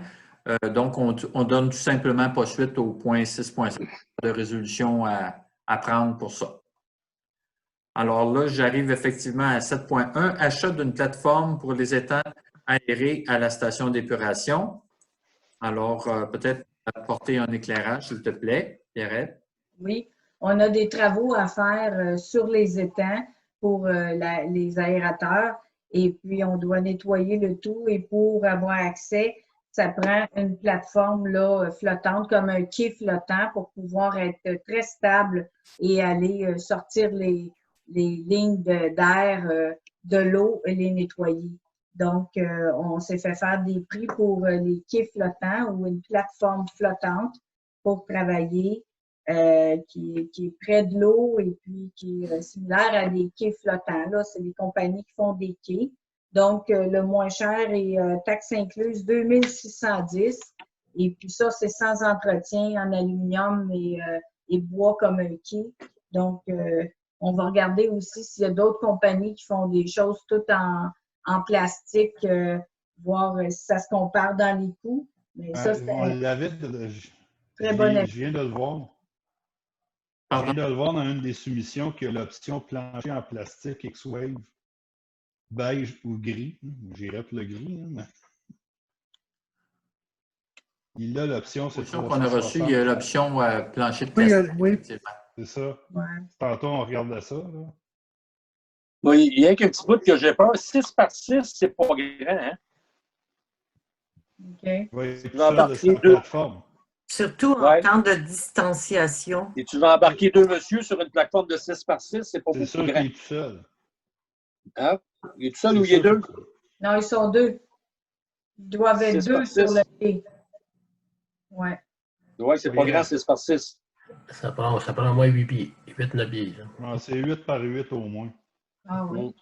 Donc, on donne tout simplement pas suite au point 6.5 de résolution à prendre pour ça. Alors là, j'arrive effectivement à 7.1, achat d'une plateforme pour les étangs aérés à la station d'épuration. Alors, peut-être apporter un éclairage, s'il te plaît, Pierrette. Oui, on a des travaux à faire sur les étangs pour les aérateurs et puis on doit nettoyer le tout et pour avoir accès, ça prend une plateforme là, flottante comme un quai flottant pour pouvoir être très stable et aller sortir les lignes d'air de l'eau et les nettoyer. Donc, on s'est fait faire des prix pour les quais flottants ou une plateforme flottante pour travailler qui est près de l'eau et puis qui est similaire à des quais flottants. Là, c'est des compagnies qui font des quais. Donc, le moins cher est taxe incluse 2610. Et puis ça, c'est sans entretien en aluminium et bois comme un quai. Donc, on va regarder aussi s'il y a d'autres compagnies qui font des choses toutes en plastique, voir si ça se compare dans les coûts. Mais ça, c'est très bon. Je viens de le voir. Je viens de le voir dans une des soumissions qu'il y a l'option plancher en plastique X-Wave, beige ou gris. J'irais pour le gris. Hein, mais... Il a l'option, c'est qu'on a reçu, il y a l'option plancher de plastique. Oui. C'est ça. Ouais. Tantôt, on regardait ça. Là. Oui, il y a qu'un petit bout que j'ai peur. 6x6, c'est pas grand, hein? OK. Oui, c'est ça, c'est la plateforme. Surtout en Ouais. temps de distanciation. Et tu vas embarquer 2 monsieur sur une plateforme de 6 par 6, c'est pas C'est beaucoup sûr grand. qu'il est tout seul. Hein? Il est tout seul C'est ou il est sûr 2? Non, ils sont 2. Ils doivent être 6 par 2 sur 6. le quai. Ouais. Oui, c'est Oui, pas grand, 6 par 6. Ça prend au moins 8 pieds, 8-9 pieds. là. Ouais, c'est 8 par 8 au moins. Ah oui.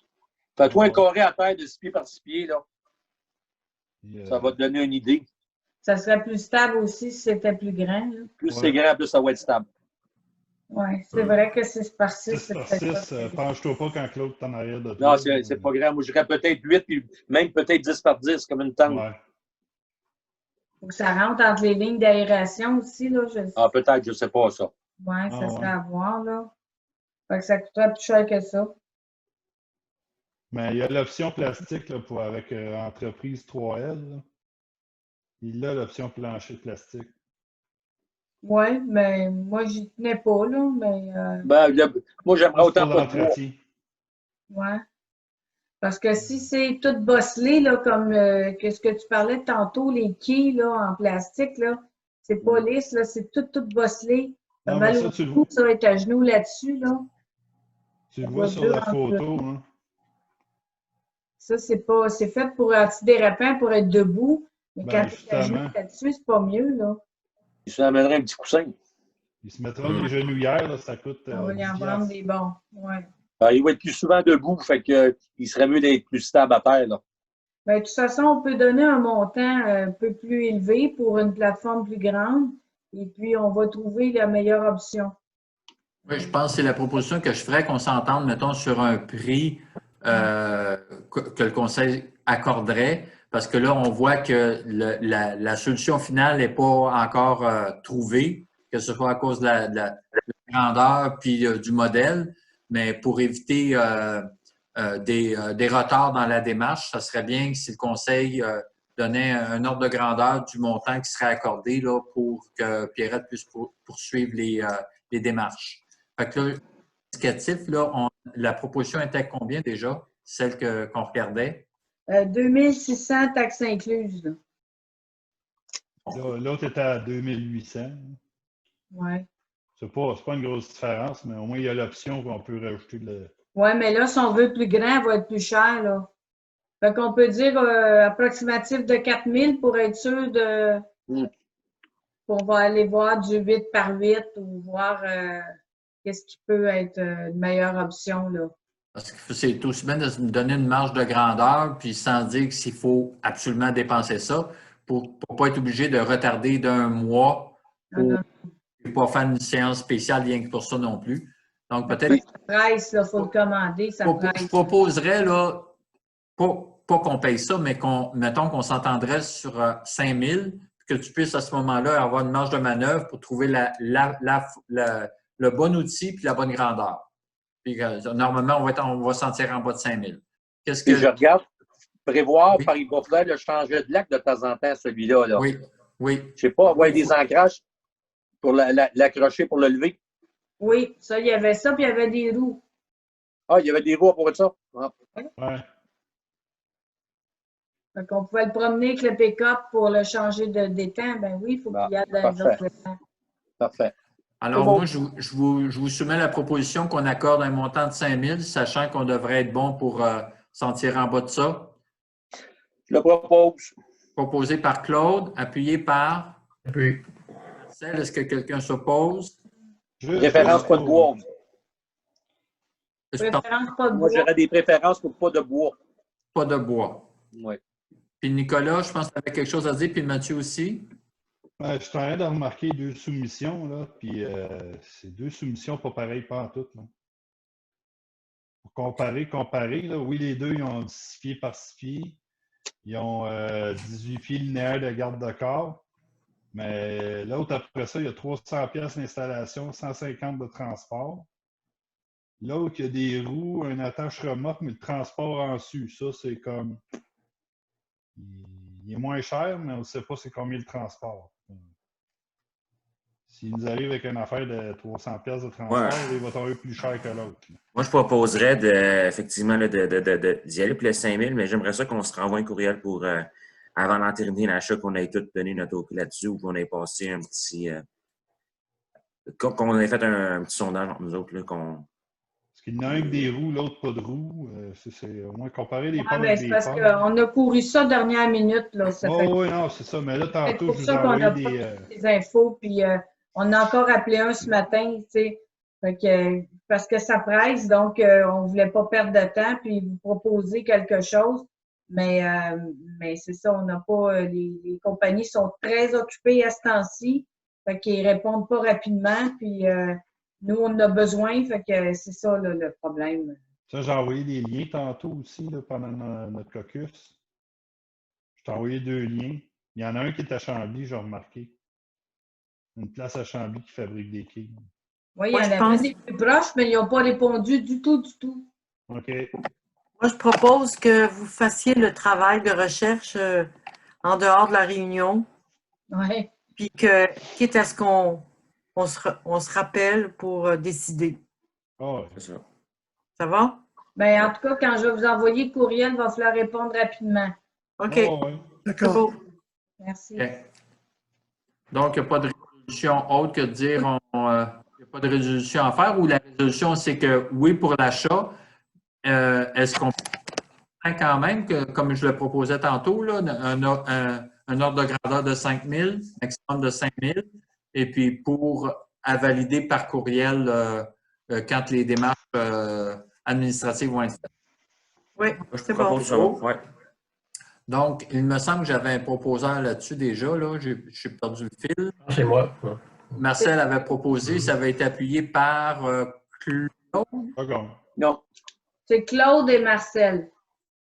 Fais-toi un carré à terre de 6 pieds par 6 pieds, là. Et, Ça va te donner une idée. Ça serait plus stable aussi si c'était plus grand. Là. Plus Ouais. c'est grand, plus ça va être stable. Oui, c'est vrai que 6 par 6, 6 c'est par peut-être 6, pas... penche-toi pas quand Claude est en arrière de toi. Non, c'est pas grand. Moi, je dirais peut-être 8, puis même peut-être 10 par 10, comme une tente. Ouais. Faut que ça rentre entre les lignes d'aération aussi, là. Ah, peut-être, je sais pas ça. Ouais, ça Ah, serait ouais. à voir, là. Fait que ça coûterait plus cher que ça. Mais il y a l'option plastique là, avec entreprise 3L. Là. Il a l'option plancher plastique. Oui, mais moi, j'y tenais pas, là, mais Ben, moi, j'aimerais C'est autant pour pas de bois. l'entretien. ouais. Parce que si c'est tout bosselé, là, comme que ce que tu parlais tantôt, les quilles, là, en plastique, là, c'est pas lisse, là, c'est tout bosselé. Ça Non, mal mais ça, au tu cou, ça va être à genoux là-dessus, là. le Ça vois va sur dur la en photo. plus. Hein. Ça, c'est fait pour antidérapant, pour être debout. Mais Ben, quand tu es à genoux justement, là-dessus, c'est pas mieux, là. Il s'amènerait un petit coussin. il se mettra des genouillères, là, ça coûte On va y 10 en prendre piastres. des bons. Ouais. Ben, il va être plus souvent debout, fait que il serait mieux d'être plus stable à terre, là. Ben, de toute façon, on peut donner un montant un peu plus élevé pour une plateforme plus grande et puis on va trouver la meilleure option. Oui, je pense que c'est la proposition que je ferais qu'on s'entende, mettons, sur un prix que le conseil accorderait, parce que là, on voit que la solution finale n'est pas encore trouvée, que ce soit à cause de la grandeur puis du modèle, mais pour éviter des retards dans la démarche, ça serait bien que si le conseil donnait un ordre de grandeur du montant qui serait accordé là, pour que Pierrette puisse poursuivre les démarches. Fait que là, indicatif, là, la proposition était combien déjà, celle qu'on regardait? 2600 taxes incluses. Là. L'autre était à 2800. Ouais. C'est pas une grosse différence, mais au moins, il y a l'option qu'on peut rajouter Ouais, mais là, si on veut plus grand, elle va être plus cher, là. Fait qu'on peut dire approximatif de 4000 pour être sûr de... On va aller voir du 8 par 8 ou voir qu'est-ce qui peut être une meilleure option, là. Parce que c'est aussi bien de se donner une marge de grandeur, puis sans dire qu'il faut absolument dépenser ça, pour ne pas être obligé de retarder d'un mois ou ne pas faire une séance spéciale rien que pour ça non plus. Donc, peut-être. Ça presse, il faut le commander, ça presse. Je proposerais, là, pas qu'on paye ça, mais mettons qu'on s'entendrait sur 5 000, que tu puisses à ce moment-là avoir une marge de manœuvre pour trouver le bon outil puis la bonne grandeur. Puis, normalement, on va s'en tirer en bas de 5 000. Qu'est-ce que je regarde, prévoir, il va falloir le changer de lac de temps en temps, celui-là. Là. Oui. Je sais pas, avoir des ancrages pour l'accrocher, pour le lever. Oui, ça, il y avait ça, puis il y avait des roues. Ah, il y avait des roues pour ça? Ah. Ouais. Fait qu'on pouvait le promener avec le pick-up pour le changer d'étang. Ben oui, il faut qu'il y ait dans les autres étangs. Parfait. Alors, moi, je vous soumets la proposition qu'on accorde un montant de 5 000, sachant qu'on devrait être bon pour s'en tirer en bas de ça. Je le propose. Proposé par Claude, appuyé par Puis, Marcel. Est-ce que quelqu'un s'oppose? Préférence pas de bois. Préférence pas de Moi, bois. j'aurais des préférences pour pas de bois. Pas de bois. Oui. Puis Nicolas, je pense que tu avais quelque chose à dire, puis Mathieu aussi. Ouais, je suis en train de remarquer 2 soumissions, là, puis c'est 2 soumissions pas pareilles pas en tout. Là. Pour comparer, là, oui, les deux, ils ont 6 pieds par 6 pieds. Ils ont 18 pieds linéaires de garde de corps. Mais l'autre, après ça, il y a 300 pièces d'installation, 150 de transport. L'autre, il y a des roues, une attache remorque, mais le transport en dessus. Ça, c'est comme... Il est moins cher, mais on ne sait pas c'est combien le transport. S'il nous arrive avec une affaire de 300 pièces de transport, il va tomber plus cher que l'autre. Moi, je proposerais effectivement d'y aller pour les 5 000, mais j'aimerais ça qu'on se renvoie un courriel pour avant d'entériner l'achat, qu'on ait tout donné notre OK là-dessus ou qu'on ait passé un petit. Qu'on ait fait un petit sondage entre nous autres, là, qu'on. Parce qu'il y en a un avec des roues, l'autre pas de roues. C'est au moins comparer les Ouais, pommes ben, avec c'est des parce pommes. qu'on a couru ça dernière minute, là. Ça fait Oh, oui, non, c'est ça. Mais là, c'est tantôt, pour je vous ça ai qu'on envoyé n'a pas toutes les infos. Puis on a encore appelé un ce matin, tu sais. Fait que, parce que ça presse, donc on voulait pas perdre de temps, puis vous proposer quelque chose. Mais c'est ça, on n'a pas. Les compagnies sont très occupées à ce temps-ci. Fait qu'ils répondent pas rapidement. Puis nous, on en a besoin. Fait que c'est ça là, le problème. Ça, j'ai envoyé des liens tantôt aussi, là, pendant notre caucus. Je t'ai envoyé 2 liens. Il y en a un qui est à Chambly, j'ai remarqué. Une place à Chambly qui fabrique des quilles. Oui, il y Moi, en je avait pense, des plus proches, mais ils n'ont pas répondu du tout, du tout. OK. moi, je propose que vous fassiez le travail de recherche en dehors de la réunion, Oui. puis que, quitte à ce qu'on se rappelle pour décider. Ah, ouais. C'est ça. Ça va? Ben, en tout cas, quand je vais vous envoyer le courriel, il va falloir répondre rapidement. OK, Ah, ouais. c'est D'accord. beau. Merci. OK. Donc, il n'y a pas de résolution autre que de dire il n'y a pas de résolution à faire ou la résolution, c'est que oui, pour l'achat, est-ce qu'on peut quand même, que, comme je le proposais tantôt, là, un ordre de grandeur de 5 000, maximum de 5 000, et puis à valider par courriel quand les démarches administratives vont être faites. Oui, Moi, je c'est bon. propose ça. Ouais. Donc, il me semble que j'avais un proposeur là-dessus déjà. Là. J'ai perdu le fil. C'est moi. Ouais. Marcel avait proposé, ça avait été appuyé par Claude. Pas grave. Non. C'est Claude et Marcel.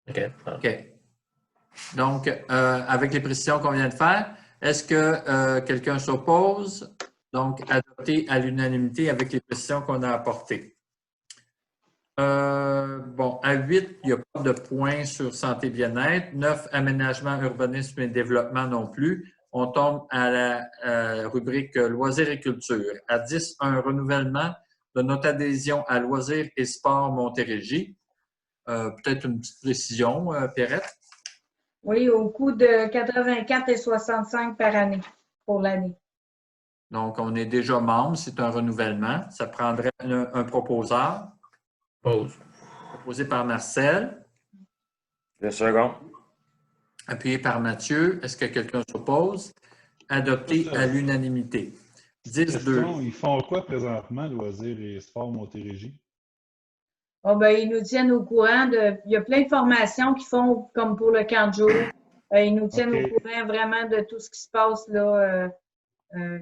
OK. Ah. OK. Donc, avec les précisions qu'on vient de faire, est-ce que quelqu'un s'oppose? Donc, adopté à l'unanimité avec les précisions qu'on a apportées. Bon, à 8, il n'y a pas de points sur santé bien-être. 9, aménagement, urbanisme et développement non plus. On tombe à la rubrique loisirs et culture. À 10, un renouvellement de notre adhésion à loisirs et sport Montérégie. Peut-être une petite précision, Pierrette? Oui, au coût de 84,65 par année pour l'année. Donc, on est déjà membre, c'est un renouvellement. Ça prendrait un proposeur, Pause. proposé par Marcel, Le second. appuyé par Mathieu. Est-ce que quelqu'un s'oppose? Adopté à l'unanimité. 10-2. Question, ils font quoi présentement, Loisirs et Sport Montérégie? Oh, ben, ils nous tiennent au courant il y a plein de formations qu'ils font comme pour le camp de jour. Ils nous tiennent OK. au courant vraiment de tout ce qui se passe là.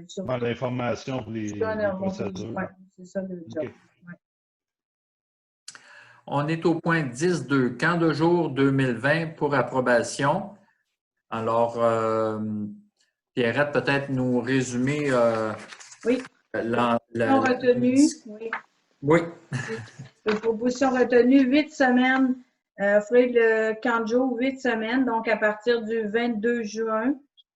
Sur Dans l'information pour les procédures. Oui, c'est ça le job. OK. Ouais. On est au point 10-2, camp de jour 2020 pour approbation. Alors, Pierrette, peut-être nous résumer Oui. la Retenue, oui. Oui. Les propositions retenues, 8 semaines. Offrir le camp de jour, 8 semaines, donc à partir du 22 juin,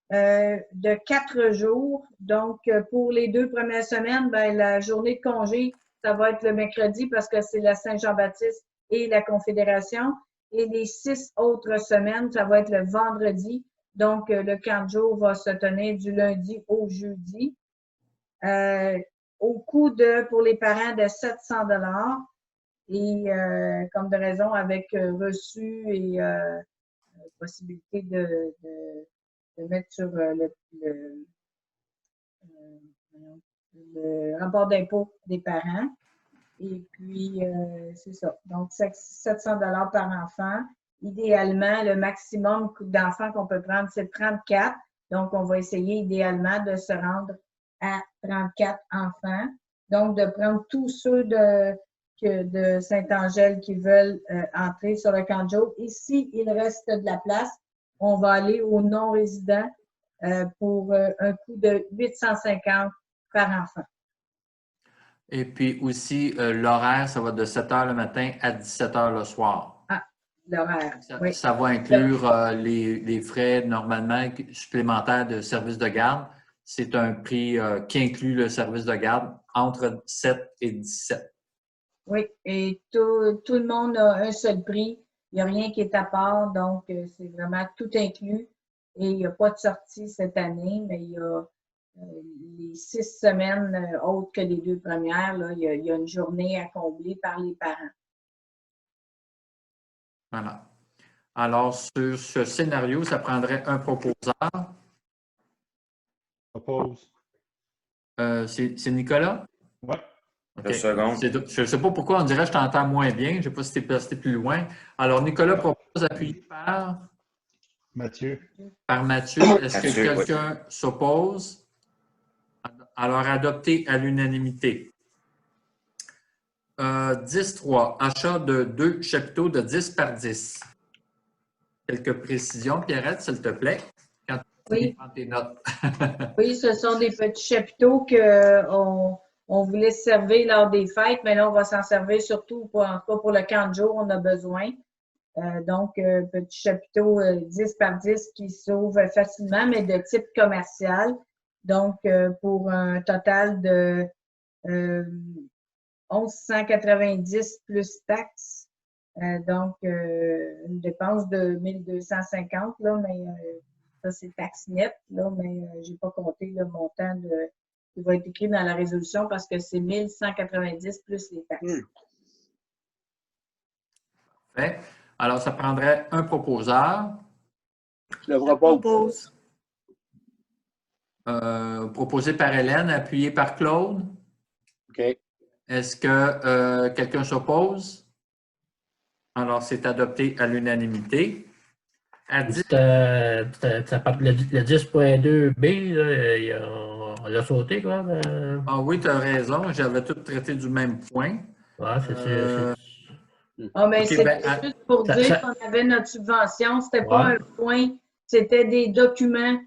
de 4 jours. Donc, pour les 2 premières semaines, ben, la journée de congé, ça va être le mercredi parce que c'est la Saint-Jean-Baptiste et la Confédération. Et les 6 autres semaines, ça va être le vendredi. Donc, le camp de jour va se tenir du lundi au jeudi. Au coût pour les parents de 700 $ et comme de raison avec reçu et possibilité de mettre sur le rapport d'impôt des parents. Et puis, c'est ça. Donc, 700 $ par enfant. Idéalement, le maximum d'enfants qu'on peut prendre, c'est 34. Donc, on va essayer idéalement de se rendre à 34 enfants. Donc, de prendre tous ceux de Saint-Angèle qui veulent entrer sur le camp de jour. Et s'il reste de la place, on va aller aux non-résidents pour un coût de 850 par enfant. Et puis aussi, l'horaire, ça va de 7 h le matin à 17 h le soir. Ah, l'horaire, oui. Ça va inclure les frais normalement supplémentaires de service de garde. C'est un prix qui inclut le service de garde entre 7 et 17. Oui, et tout le monde a un seul prix. Il n'y a rien qui est à part, donc c'est vraiment tout inclus. et il n'y a pas de sortie cette année, mais il y a les 6 semaines autres que les 2 premières, là, il y a une journée à combler par les parents. Voilà. Alors, sur ce scénario, ça prendrait un proposeur. Oppose. C'est Nicolas? Ouais. OK. Deux secondes. Je ne sais pas pourquoi on dirait que je t'entends moins bien. Je ne sais pas si tu es plus loin. Alors, Nicolas propose appuyé par Mathieu. Mathieu. Est-ce que Mathieu, oui. quelqu'un s'oppose? Alors, adopté à l'unanimité. 10.3. Achat de 2 chapiteaux de 10 par 10. Quelques précisions, Pierrette, s'il te plaît, quand tu prends tes notes. Oui, ce sont des petits chapiteaux qu'on voulait se servir lors des fêtes, mais là, on va s'en servir surtout, en tout cas pour le camp de jour, on a besoin. Donc, petits chapiteaux 10 par 10 qui s'ouvrent facilement, mais de type commercial. Donc, pour un total de 1190 plus taxes. Donc, une dépense de 1250, là, mais ça, c'est taxe nette, là, mais je n'ai pas compté le montant qui va être écrit dans la résolution parce que c'est 1190 plus les taxes. Parfait. Alors, ça prendrait un proposeur. Je le propose. Propose. Proposé par Hélène, appuyé par Claude. OK. Est-ce que quelqu'un s'oppose? Alors, c'est adopté à l'unanimité. À 10, Le 10.2b, là, on l'a sauté, quoi. ah oui, tu as raison, j'avais tout traité du même point. Ouais, Ah, mais OK, c'était ben, juste pour ça- dire ça- qu'on avait notre subvention. C'était Ouais. pas un point, c'était des documents.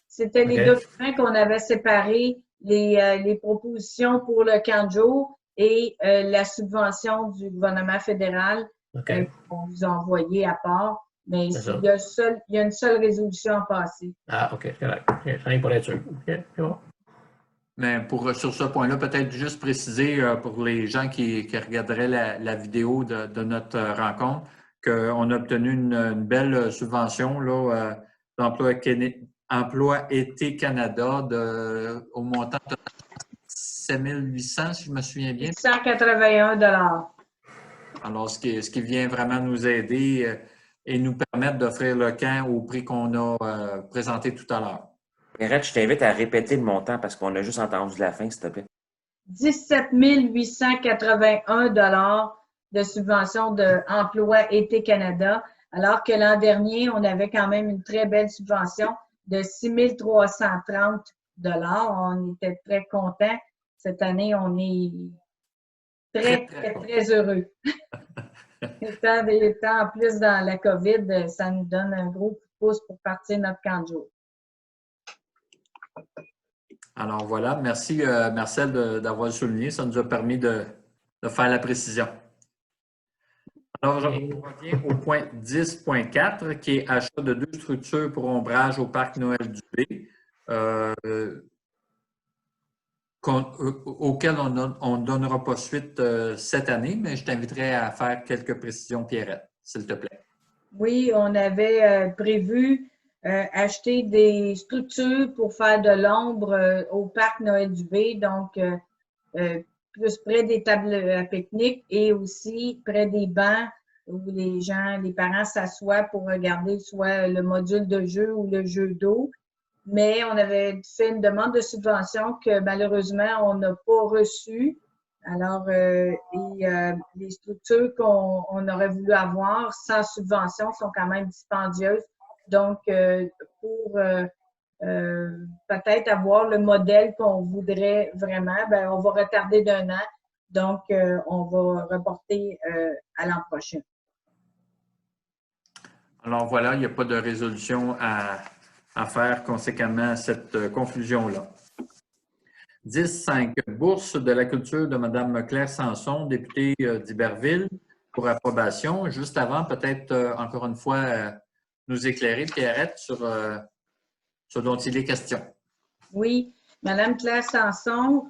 C'était les OK. documents qu'on avait séparés, les propositions pour le camp de jour et la subvention du gouvernement fédéral OK. qu'on vous a envoyé à part. Mais C'est ça. il y a une seule résolution à passer. Ah, OK, c'est correct. OK, c'est rien pour être sûr. OK, c'est bon. Mais sur ce point-là, peut-être juste préciser pour les gens qui regarderaient la vidéo de notre rencontre qu'on a obtenu une belle subvention là, d'Emploi Été Canada au montant de 7 800, si je me souviens bien. 181 $. Alors, ce qui vient vraiment nous aider et nous permettre d'offrir le camp au prix qu'on a présenté tout à l'heure. Pierrette, je t'invite à répéter le montant parce qu'on a juste entendu la fin, s'il te plaît. 17 881 $ de subvention de Emploi Été Canada, alors que l'an dernier, on avait quand même une très belle subvention de 6 330 $. On était très contents. Cette année, on est très, très, très heureux. Étant en plus dans la COVID, ça nous donne un gros coup de pouce pour partir notre camp de jour. Alors voilà, merci Marcel d'avoir souligné. Ça nous a permis de faire la précision. Alors, je reviens au point 10.4 qui est achat de 2 structures pour ombrage au parc Noël du Bay, auquel on ne donnera pas suite cette année, mais je t'inviterai à faire quelques précisions, Pierrette, s'il te plaît. Oui, on avait prévu acheter des structures pour faire de l'ombre au parc Noël du Bay, donc plus près des tables à pique-nique et aussi près des bancs où les parents s'assoient pour regarder soit le module de jeu ou le jeu d'eau. Mais on avait fait une demande de subvention que malheureusement, on n'a pas reçue. Alors, les structures qu'on aurait voulu avoir sans subvention sont quand même dispendieuses. Donc, pour peut-être avoir le modèle qu'on voudrait vraiment, ben, on va retarder d'1 an. Donc, on va reporter à l'an prochain. Alors voilà, il n'y a pas de résolution à faire conséquemment à cette conclusion-là. 10.5. Bourse de la culture de Mme Claire Sanson, députée d'Iberville, pour approbation. Juste avant, peut-être encore une fois, nous éclairer, Pierrette, sur ce dont il est question. Oui, Mme Claire Sanson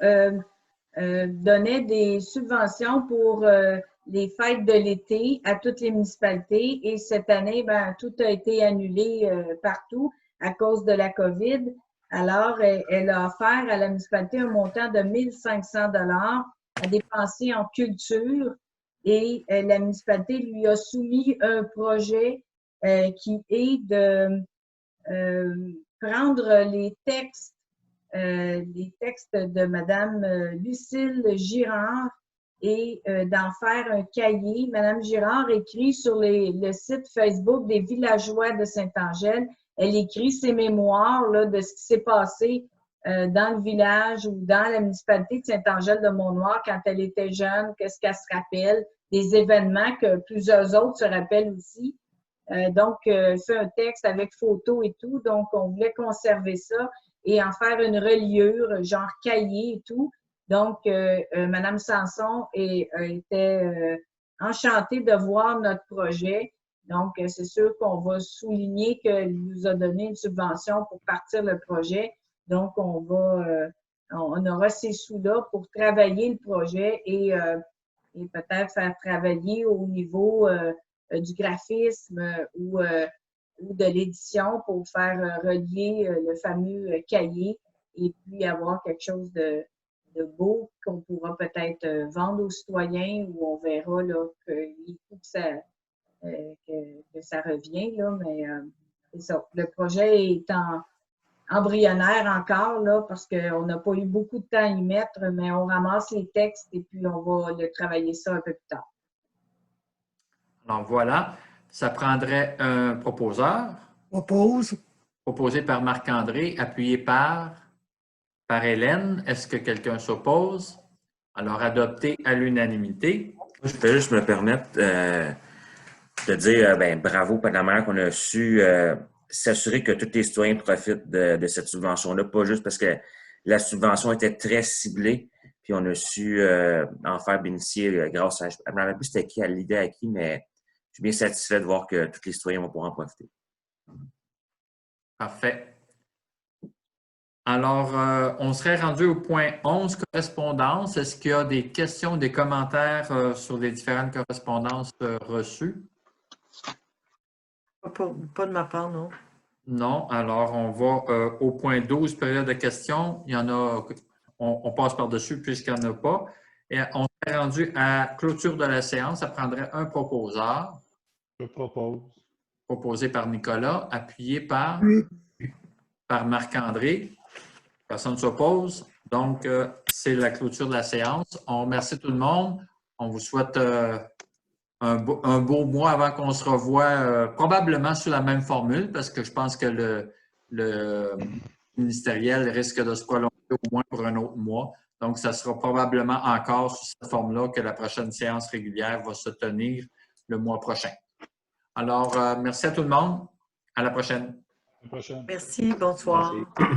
donnait des subventions pour les fêtes de l'été à toutes les municipalités et cette année, ben, tout a été annulé partout. à cause de la COVID. Alors, elle a offert à la municipalité un montant de 1 500 $ à dépenser en culture et la municipalité lui a soumis un projet qui est de prendre les textes de Madame Lucille Girard et d'en faire un cahier. Madame Girard écrit sur le site Facebook des villageois de Saint-Angèle. Elle écrit ses mémoires là, de ce qui s'est passé dans le village ou dans la municipalité de Saint-Angèle-de-Mont-Noir quand elle était jeune, qu'est-ce qu'elle se rappelle, des événements que plusieurs autres se rappellent aussi. Donc, elle fait un texte avec photos et tout. Donc, on voulait conserver ça et en faire une reliure, genre cahier et tout. Donc, Madame Sanson était enchantée de voir notre projet. Donc, c'est sûr qu'on va souligner qu'elle nous a donné une subvention pour partir le projet. Donc, on aura ces sous-là pour travailler le projet et peut-être faire travailler au niveau du graphisme ou de l'édition pour faire relier le fameux cahier et puis avoir quelque chose de beau qu'on pourra peut-être vendre aux citoyens ou on verra là, que ça revient. Là, mais c'est ça. Le projet est embryonnaire encore là, parce qu'on n'a pas eu beaucoup de temps à y mettre, mais on ramasse les textes et puis on va travailler ça un peu plus tard. Alors voilà, ça prendrait un proposeur. Proposé par Marc-André, appuyé par Hélène. Est-ce que quelqu'un s'oppose? Alors, adopté à l'unanimité. Je peux juste me permettre de dire bravo pour la manière qu'on a su s'assurer que tous les citoyens profitent de cette subvention-là, pas juste parce que la subvention était très ciblée, puis on a su en faire bénéficier grâce à... Je ne me rappelle plus c'était qui, à l'idée à qui, mais je suis bien satisfait de voir que tous les citoyens vont pouvoir en profiter. Parfait. Alors, on serait rendu au point 11, correspondance. Est-ce qu'il y a des questions, des commentaires sur les différentes correspondances reçues? Pas de ma part, non. Non. Alors, on va au point 12, période de questions. Il y en a, on passe par-dessus puisqu'il n'y en a pas. Et on serait rendu à clôture de la séance. Ça prendrait un proposeur. Je propose. Proposé par Nicolas, appuyé par Marc-André. Personne ne s'oppose. Donc, c'est la clôture de la séance. On remercie tout le monde. On vous souhaite un beau mois avant qu'on se revoie, probablement sous la même formule, parce que je pense que le ministériel risque de se prolonger au moins pour un autre mois. Donc, ça sera probablement encore sous cette forme-là que la prochaine séance régulière va se tenir le mois prochain. Alors, merci à tout le monde. À la prochaine. À la prochaine. Merci, bonsoir. Merci.